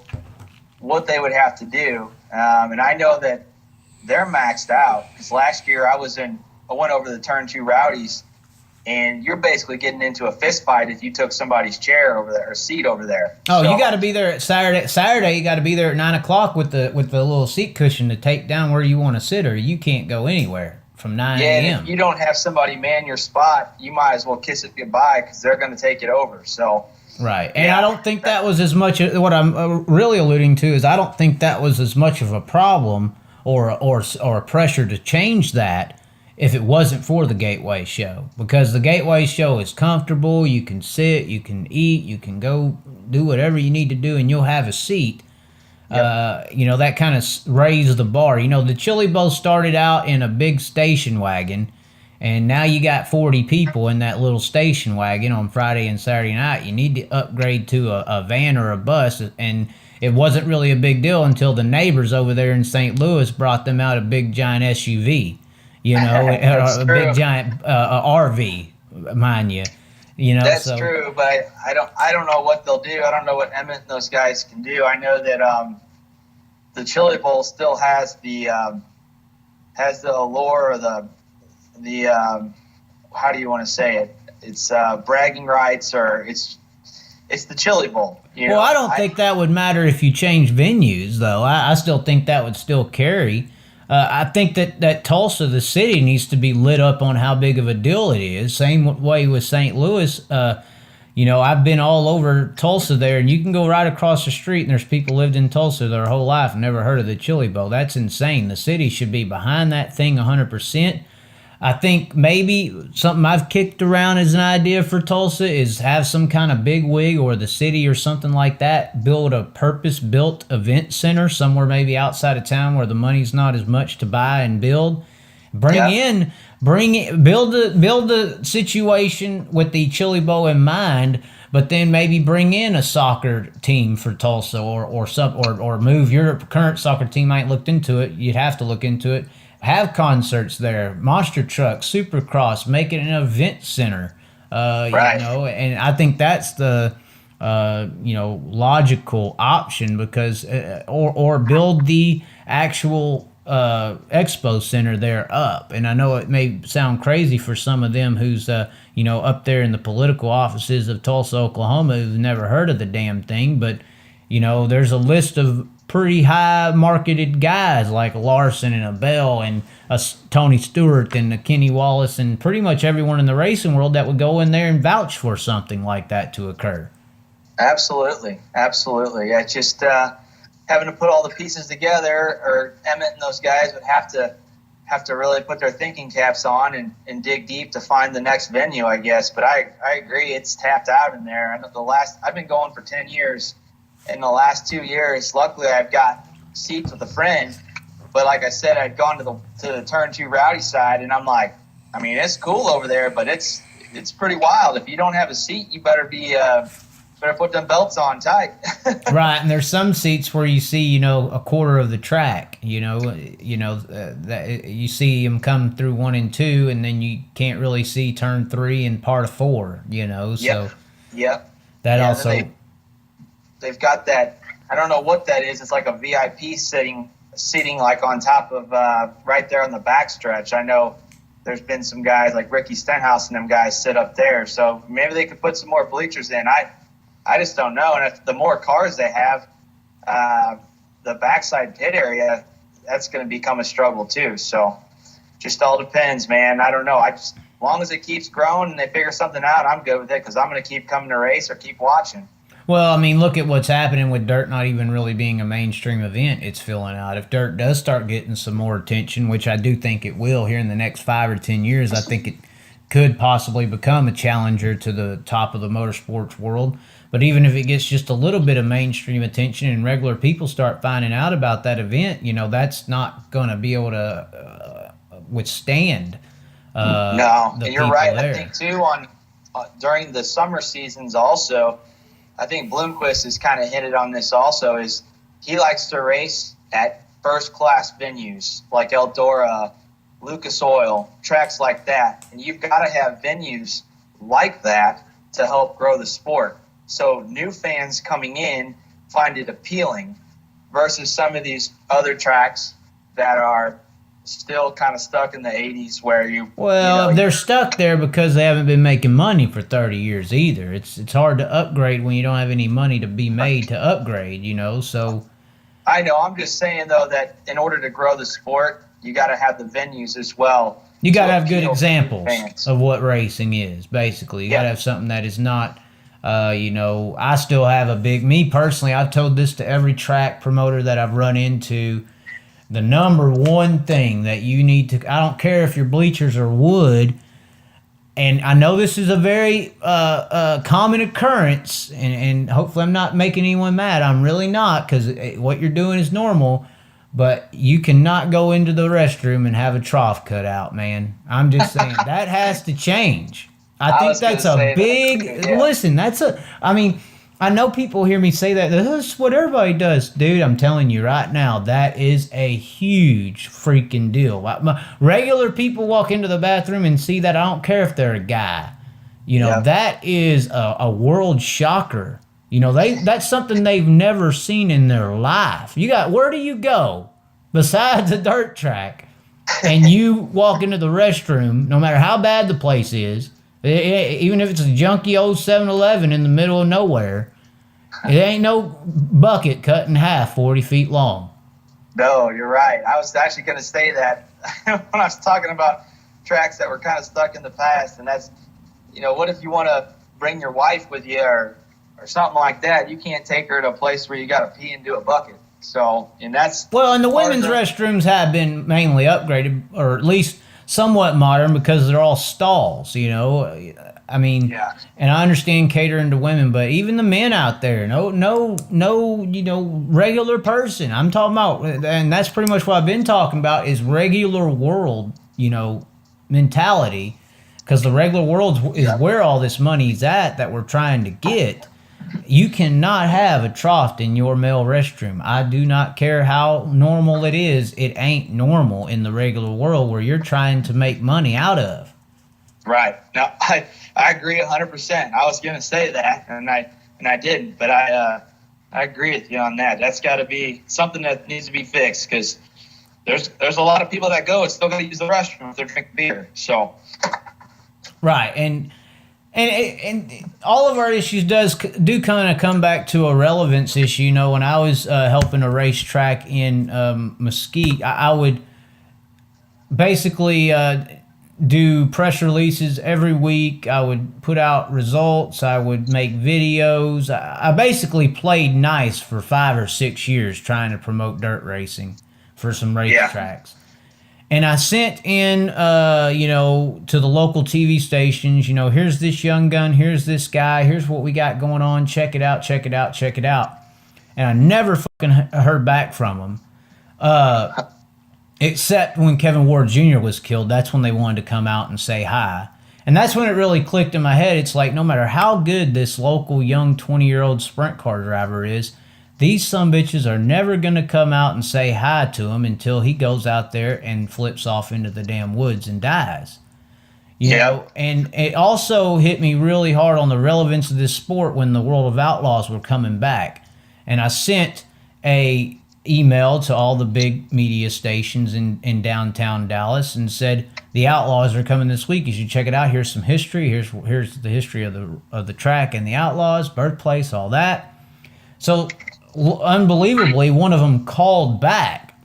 what they would have to do. And I know that they're maxed out because last year I went over to the Turn 2 Rowdies, and you're basically getting into a fist fight if you took somebody's chair over there or seat over there. Oh, so, you got to be there at Saturday. Saturday, you got to be there at 9:00 with the little seat cushion to take down where you want to sit, or you can't go anywhere from 9 a.m. Yeah, if you don't have somebody man your spot, you might as well kiss it goodbye because they're going to take it over. So. Right, and I don't think that was as much. What I'm really alluding to is I don't think that was as much of a problem or a pressure to change that if it wasn't for the Gateway Show, because the Gateway Show is comfortable. You can sit, you can eat, you can go do whatever you need to do, and you'll have a seat. Yep. That kind of raised the bar. The Chili Bowl started out in a big station wagon, and now you got 40 people in that little station wagon on Friday and Saturday night. You need to upgrade to a van or a bus, and it wasn't really a big deal until the neighbors over there in St. Louis brought them out a big giant SUV. A big giant RV, mind you. That's true, but I don't know what they'll do. I don't know what Emmett and those guys can do. I know that the Chili Bowl still has the allure or the how do you want to say it? It's bragging rights, or it's the Chili Bowl. Well, I don't think that would matter if you change venues, though. I still think that would still carry. I think that Tulsa, the city, needs to be lit up on how big of a deal it is. Same way with St. Louis. I've been all over Tulsa there, and you can go right across the street, and there's people lived in Tulsa their whole life and never heard of the Chili Bowl. That's insane. The city should be behind that thing 100%. I think maybe something I've kicked around as an idea for Tulsa is have some kind of big wig or the city or something like that build a purpose-built event center somewhere maybe outside of town where the money's not as much to buy and build. Build the situation with the Chili Bowl in mind, but then maybe bring in a soccer team for Tulsa or move your current soccer team. I ain't looked into it. You'd have to look into it. Have concerts there, monster trucks, supercross, make it an event center. Right. And I think that's the logical option because or build the actual expo center there up. And I know it may sound crazy for some of them who's up there in the political offices of Tulsa, Oklahoma, who've never heard of the damn thing, but there's a list of pretty high marketed guys like Larson and Abel and Tony Stewart and Kenny Wallace and pretty much everyone in the racing world that would go in there and vouch for something like that to occur. Absolutely. Yeah, just having to put all the pieces together, or Emmett and those guys would have to really put their thinking caps on and dig deep to find the next venue, I guess. But I agree, it's tapped out in there. I know I've been going for 10 years. In the last 2 years, luckily I've got seats with a friend. But like I said, I'd gone to the Turn 2 Rowdy side, and I'm like, I mean, it's cool over there, but it's pretty wild. If you don't have a seat, you better put them belts on tight. Right, and there's some seats where you see, a quarter of the track. That you see them come through 1 and 2, and then you can't really see turn 3 and part of 4. So that also. They've got that, I don't know what that is. It's like a VIP sitting like on top of right there on the backstretch. I know there's been some guys like Ricky Stenhouse and them guys sit up there. So maybe they could put some more bleachers in. I just don't know. And if the more cars they have, the backside pit area, that's going to become a struggle too. So just all depends, man. I don't know. As long as it keeps growing and they figure something out, I'm good with it because I'm going to keep coming to race or keep watching. Well, I mean, look at what's happening with dirt not even really being a mainstream event. It's filling out. If dirt does start getting some more attention, which I do think it will here in the next 5 or 10 years, I think it could possibly become a challenger to the top of the motorsports world. But even if it gets just a little bit of mainstream attention and regular people start finding out about that event, that's not going to be able to withstand No, the you're right. there. I think, too, during the summer seasons also, I think Bloomquist has kind of hinted on this also, is he likes to race at first-class venues like Eldora, Lucas Oil, tracks like that. And you've got to have venues like that to help grow the sport. So new fans coming in find it appealing versus some of these other tracks that are still kind of stuck in the 80s where they're stuck there because they haven't been making money for 30 years either. It's hard to upgrade when you don't have any money to be made to upgrade, so I know. I'm just saying though that in order to grow the sport, you got to have the venues as well. You got to have good examples of what racing is. Basically, you got to have something that is not I still have me personally, I've told this to every track promoter that I've run into. The number one thing that you need to, I don't care if your bleachers are wood, and I know this is a very common occurrence, and hopefully I'm not making anyone mad. I'm really not, because what you're doing is normal, but you cannot go into the restroom and have a trough cut out, man. I'm just saying, that has to change. I think that's a big, listen, I know people hear me say that. That's what everybody does. Dude, I'm telling you right now, that is a huge freaking deal. Regular people walk into the bathroom and see that. I don't care if they're a guy. That is a world shocker. That's something they've never seen in their life. Where do you go besides a dirt track and you walk into the restroom, no matter how bad the place is, even if it's a junky old 7-Eleven in the middle of nowhere, it ain't no bucket cut in half 40 feet long. No, you're right. I was actually going to say that when I was talking about tracks that were kind of stuck in the past. And that's, what if you want to bring your wife with you or something like that? You can't take her to a place where you got to pee into a bucket. So, and that's... Well, and the women's restrooms have been mainly upgraded, or at least somewhat modern because they're all stalls, you know. I mean, Yeah. and I understand catering to women, but even the men out there, no, you know, regular person. I'm talking about, and that's pretty much what I've been talking about is regular world, you know, mentality, because the regular world is where all this money's at that we're trying to get. You cannot have a trough in your male restroom. I do not care how normal it is. It ain't normal in the regular world where you're trying to make money out of. Right. No, I agree 100%. I was going to say that, and I didn't, but I agree with you on that. That's got to be something that needs to be fixed, because there's a lot of people that go and still got to use the restroom if they're drinking beer. So. Right, and all of our issues do kind of come back to a relevance issue. You know, when I was helping a racetrack in Mesquite, I would basically do press releases every week. I would put out results. I would make videos. I basically played nice for 5 or 6 years trying to promote dirt racing for some racetracks. And I sent in, you know, to the local TV stations, you know, here's this young gun, here's this guy, here's what we got going on, check it out, check it out, check it out. And I never fucking heard back from them. Except when Kevin Ward Jr. was killed. That's when they wanted to come out and say hi. And that's when it really clicked in my head. It's like, no matter how good this local young 20-year-old sprint car driver is, these sumbitches are never going to come out and say hi to him until he goes out there and flips off into the damn woods and dies. You know, and it also hit me really hard on the relevance of this sport when the World of Outlaws were coming back. And I sent a email to all the big media stations in downtown Dallas and said, the Outlaws are coming this week. You should check it out. Here's some history. Here's the history of the track and the Outlaws, birthplace, all that. So unbelievably, one of them called back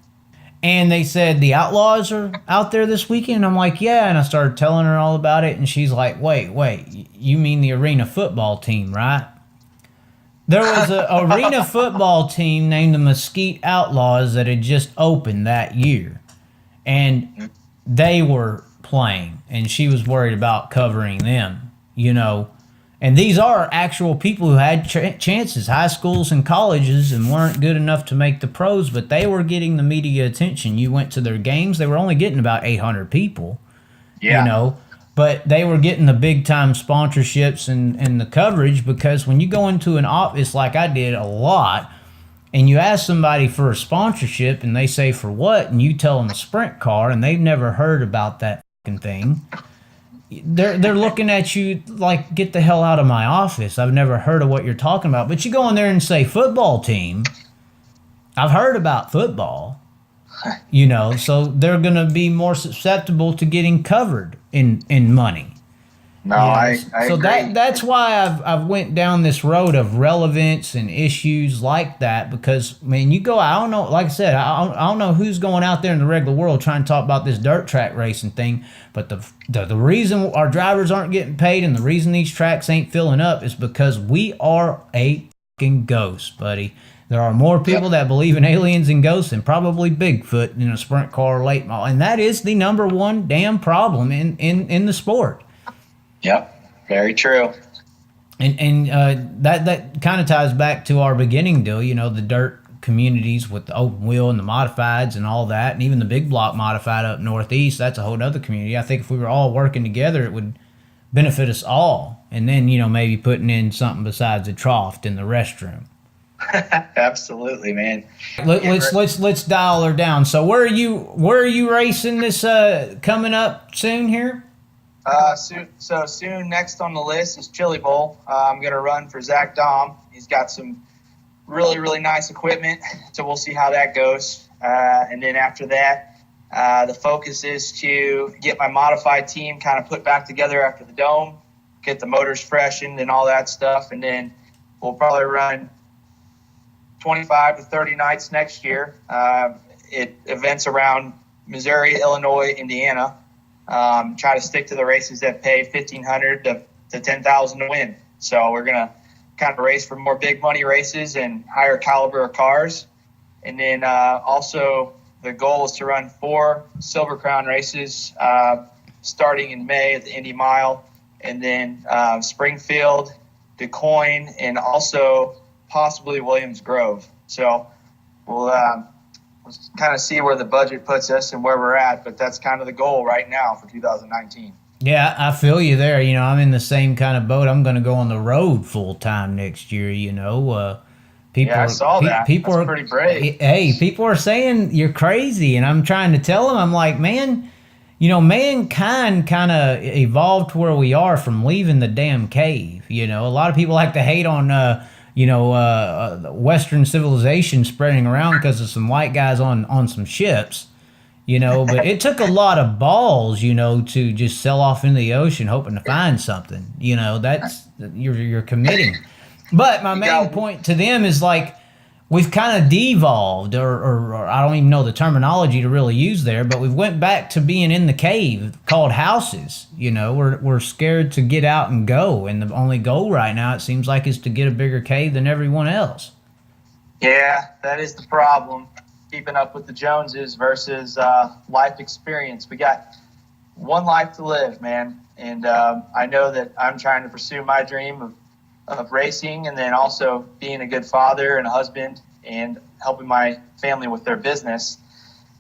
and they said, the Outlaws are out there this weekend. I'm like, yeah. And I started telling her all about it. And she's like, wait, you mean the arena football team, right? There was an arena football team named the Mesquite Outlaws that had just opened that year. And they were playing. And she was worried about covering them, you know. And these are actual people who had chances, high schools and colleges, and weren't good enough to make the pros, but they were getting the media attention. You went to their games, they were only getting about 800 people, you know, but they were getting the big-time sponsorships and the coverage, because when you go into an office like I did a lot, and you ask somebody for a sponsorship, and they say, for what? And you tell them a sprint car, and they've never heard about that fucking thing. They're looking at you like, get the hell out of my office. I've never heard of what you're talking about. But you go in there and say football team. I've heard about football, you know, so they're going to be more susceptible to getting covered in money. No, I so agree. that's why I've went down this road of relevance and issues like that, because I mean, you go, I don't know, like I said, I don't know who's going out there in the regular world trying to talk about this dirt track racing thing, but the reason our drivers aren't getting paid and the reason these tracks ain't filling up is because we are a fucking ghost, buddy. There are more people that believe in aliens and ghosts and probably Bigfoot in a sprint car or late model, and that is the number one damn problem in the sport. Yep, very true. And that kind of ties back to our beginning deal, you know, the dirt communities with the open wheel and the modifieds and all that, and even the big block modified up northeast. That's a whole other community. I think if we were all working together, it would benefit us all. And then, you know, maybe putting in something besides a trough in the restroom. Absolutely, man. Let's dial her down. So where are you racing this coming up soon here? Soon next on the list is Chili Bowl. I'm going to run for Zach Dom. He's got some really, really nice equipment, so we'll see how that goes. And then after that, the focus is to get my modified team kind of put back together after the dome, get the motors freshened and all that stuff, and then we'll probably run 25 to 30 nights next year. Events around Missouri, Illinois, Indiana. Try to stick to the races that pay $1,500 to $10,000 to win. So we're gonna kind of race for more big money races and higher caliber of cars, and then also the goal is to run 4 Silver Crown races, starting in May at the Indy Mile, and then Springfield, DuQuoin, and also possibly Williams Grove. So we'll kind of see where the budget puts us and where we're at, but that's kind of the goal right now for 2019. Yeah, I feel you there. You know, I'm in the same kind of boat. I'm going to go on the road full time next year. You know, people. Yeah, I saw that. People That's are pretty brave. Hey, people are saying you're crazy, and I'm trying to tell them. I'm like, man, you know, mankind kind of evolved to where we are from leaving the damn cave. You know, a lot of people like to hate on, Western civilization spreading around because of some white guys on some ships. You know, but it took a lot of balls, you know, to just sail off into the ocean hoping to find something. You know, that's you're committing. But my main point to them is like we've kind of devolved, or I don't even know the terminology to really use there, but we've went back to being in the cave called houses. You know, we're scared to get out and go, and the only goal right now it seems like is to get a bigger cave than everyone else. Yeah, that is the problem. Keeping up with the Joneses versus life experience. We got one life to live, man. And I know that I'm trying to pursue my dream of racing, and then also being a good father and a husband and helping my family with their business.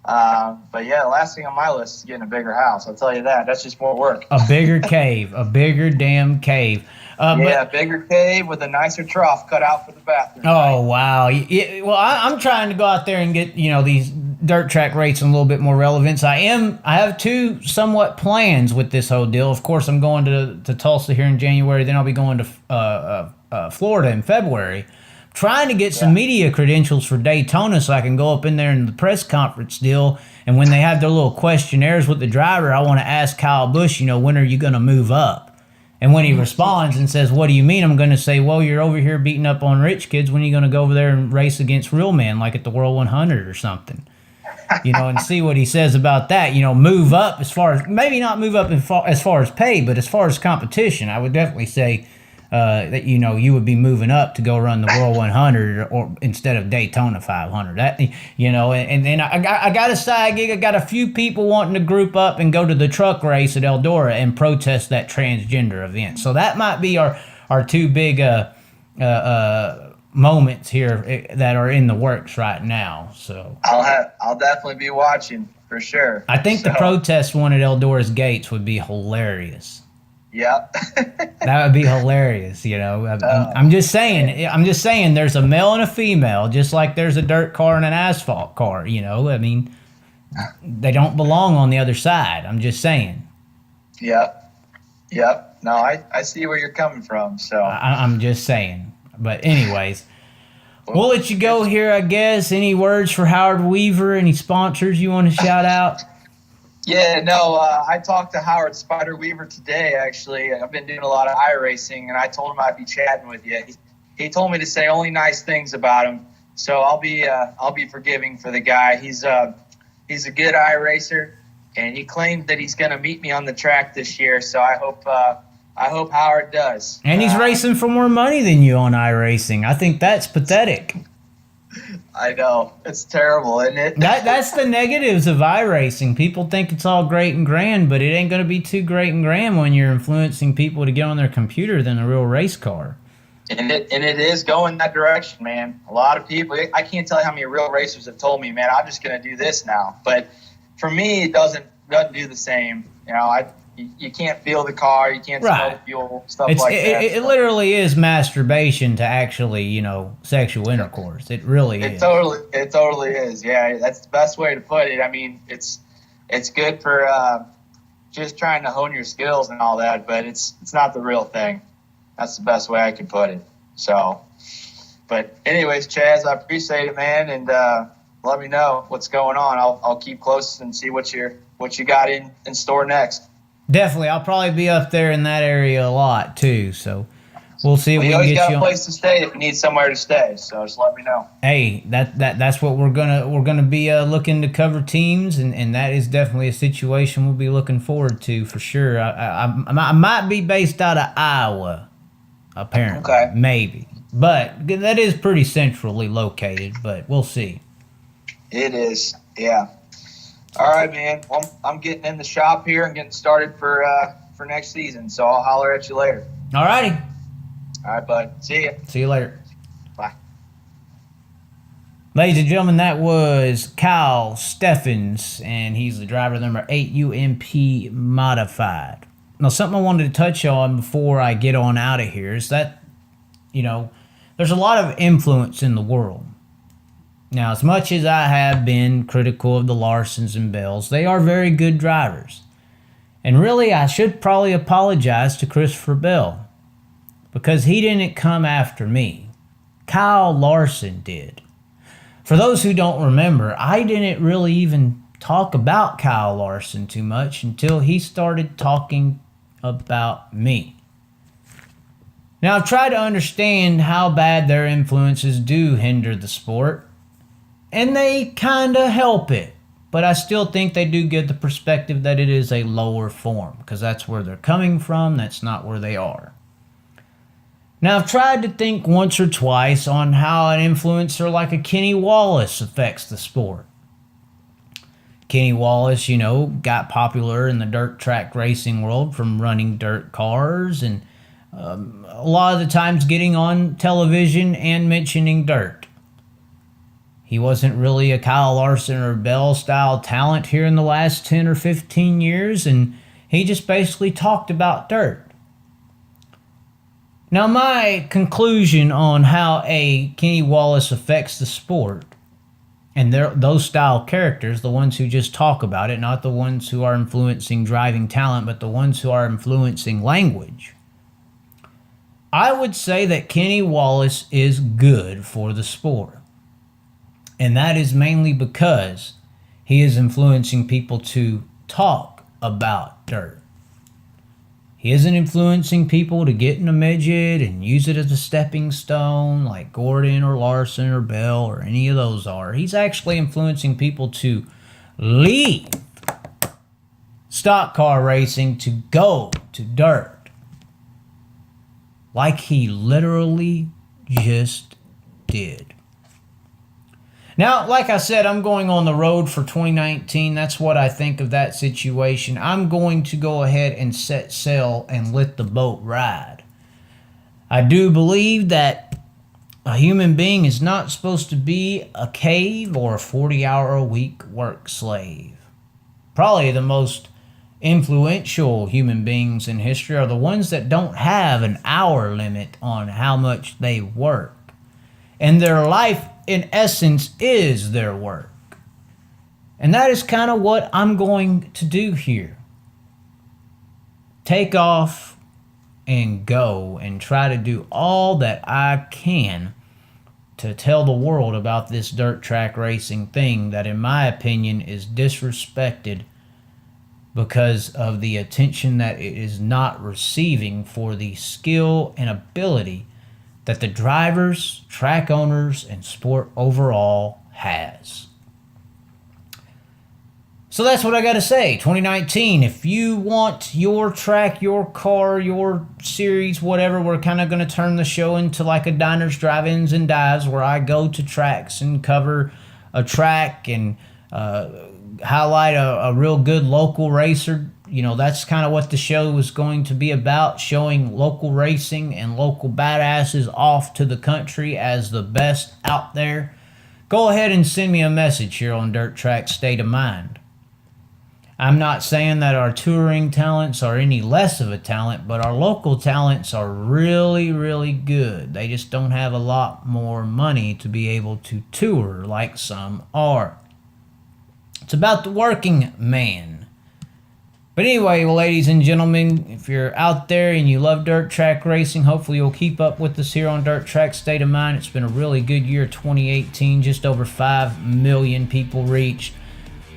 But yeah, the last thing on my list is getting a bigger house. I'll tell you that. That's just more work. A bigger cave, a bigger damn cave. A bigger cave with a nicer trough cut out for the bathroom. Oh, wow. Yeah, well, I'm trying to go out there and get, you know, these dirt track races a little bit more relevance. I have 2 somewhat plans with this whole deal. Of course, I'm going to Tulsa here in January. Then I'll be going to Florida in February. Trying to get some media credentials for Daytona so I can go up in there in the press conference deal. And when they have their little questionnaires with the driver, I want to ask Kyle Busch, you know, when are you going to move up? And when he responds and says, what do you mean? I'm going to say, well, you're over here beating up on rich kids. When are you going to go over there and race against real men, like at the World 100 or something? You know, and see what he says about that. You know, move up as far as, maybe not move up as far as pay, but as far as competition, I would definitely say that, you know, you would be moving up to go run the World 100 or instead of Daytona 500. That, you know, and then I got a side gig. I got a few people wanting to group up and go to the truck race at Eldora and protest that transgender event. So that might be our 2 big moments here that are in the works right now. So I'll definitely be watching for sure. I think the protest one at Eldora's gates would be hilarious. Yep. That would be hilarious, you know. I'm just saying there's a male and a female, just like there's a dirt car and an asphalt car, you know. I mean, they don't belong on the other side. I'm just saying. Yep. No, I see where you're coming from. So I'm just saying. But anyways, we'll let you go here, I guess. Any words for Howard Weaver? Any sponsors you want to shout out? Yeah, no, I talked to Howard Spider Weaver today, actually. I've been doing a lot of iRacing, and I told him I'd be chatting with you. He told me to say only nice things about him, so I'll be forgiving for the guy. He's a good iRacer, and he claimed that he's going to meet me on the track this year, so I hope Howard does. And he's racing for more money than you on iRacing. I think that's pathetic. I know. It's terrible, isn't it? That's the negatives of iRacing. People think it's all great and grand, but it ain't going to be too great and grand when you're influencing people to get on their computer than a real race car. And it is going that direction, man. A lot of people, I can't tell you how many real racers have told me, man, I'm just going to do this now. But for me, it doesn't do the same. You know, you can't feel the car, you can't smell the fuel, stuff like that. It literally is masturbation to actually, you know, sexual intercourse. It really is. It totally is. Yeah, that's the best way to put it. I mean, it's good for just trying to hone your skills and all that, but it's not the real thing. That's the best way I can put it. So, but anyways, Chaz, I appreciate it, man, and let me know what's going on. I'll keep close and see what you got in store next. Definitely. I'll probably be up there in that area a lot, too. So we'll see if we can get you on. You always got a place to stay if you need somewhere to stay. So just let me know. Hey, that's what we're gonna be looking to cover teams, and that is definitely a situation we'll be looking forward to for sure. I might be based out of Iowa, apparently. Okay. Maybe. But that is pretty centrally located, but we'll see. It is. Yeah. All right, man. Well, I'm getting in the shop here and getting started for next season, so I'll holler at you later. All righty. All right, bud. See ya. See you later. Bye. Ladies and gentlemen, that was Kyle Steffens, and he's the driver number 8 UMP Modified. Now, something I wanted to touch on before I get on out of here is that, there's a lot of influence in the world. Now, as much as I have been critical of the Larsons and Bells, they are very good drivers. And really, I should probably apologize to Christopher Bell, because he didn't come after me. Kyle Larson did. For those who don't remember, I didn't really even talk about Kyle Larson too much until he started talking about me. Now, I've tried to understand how bad their influences do hinder the sport, and they kind of help it. But I still think they do give the perspective that it is a lower form, because that's where they're coming from, that's not where they are. Now, I've tried to think once or twice on how an influencer like a Kenny Wallace affects the sport. Kenny Wallace, got popular in the dirt track racing world from running dirt cars and a lot of the times getting on television and mentioning dirt. He wasn't really a Kyle Larson or Bell style talent here in the last 10 or 15 years, and he just basically talked about dirt. Now, my conclusion on how a Kenny Wallace affects the sport, and those style characters, the ones who just talk about it, not the ones who are influencing driving talent, but the ones who are influencing language, I would say that Kenny Wallace is good for the sport. And that is mainly because he is influencing people to talk about dirt. He isn't influencing people to get in a midget and use it as a stepping stone like Gordon or Larson or Bell or any of those are. He's actually influencing people to leave stock car racing to go to dirt. Like he literally just did. Now, like I said, I'm going on the road for 2019. That's what I think of that situation. I'm going to go ahead and set sail and let the boat ride. I do believe that a human being is not supposed to be a cave or a 40-hour-a-week work slave. Probably the most influential human beings in history are the ones that don't have an hour limit on how much they work. And their life, in essence, is their work. And that is kind of what I'm going to do here. Take off and go and try to do all that I can to tell the world about this dirt track racing thing that, in my opinion, is disrespected because of the attention that it is not receiving for the skill and ability that the drivers, track owners, and sport overall has. So that's what I got to say. 2019, if you want your track, your car, your series, whatever, we're kind of going to turn the show into like a diners, drive-ins, and dives where I go to tracks and cover a track and highlight a real good local racer. That's kind of what the show was going to be about, showing local racing and local badasses off to the country as the best out there. Go ahead and send me a message here on Dirt Track State of Mind. I'm not saying that our touring talents are any less of a talent, but our local talents are really, really good. They just don't have a lot more money to be able to tour like some are. It's about the working man. But anyway, well, ladies and gentlemen, if you're out there and you love dirt track racing, hopefully you'll keep up with us here on Dirt Track State of Mind. It's been a really good year, 2018. Just over 5 million people reached,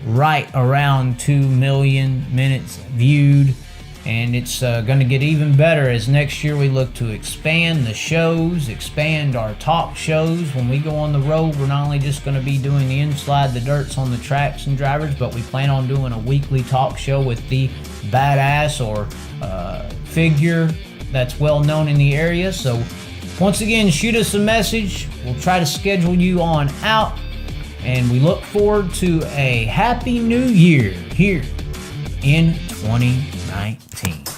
right around 2 million minutes viewed. And it's going to get even better as next year we look to expand the shows, expand our talk shows. When we go on the road, we're not only just going to be doing the inside, the dirts on the tracks and drivers, but we plan on doing a weekly talk show with the badass or figure that's well known in the area. So once again, shoot us a message. We'll try to schedule you on out. And we look forward to a happy new year here in 2019.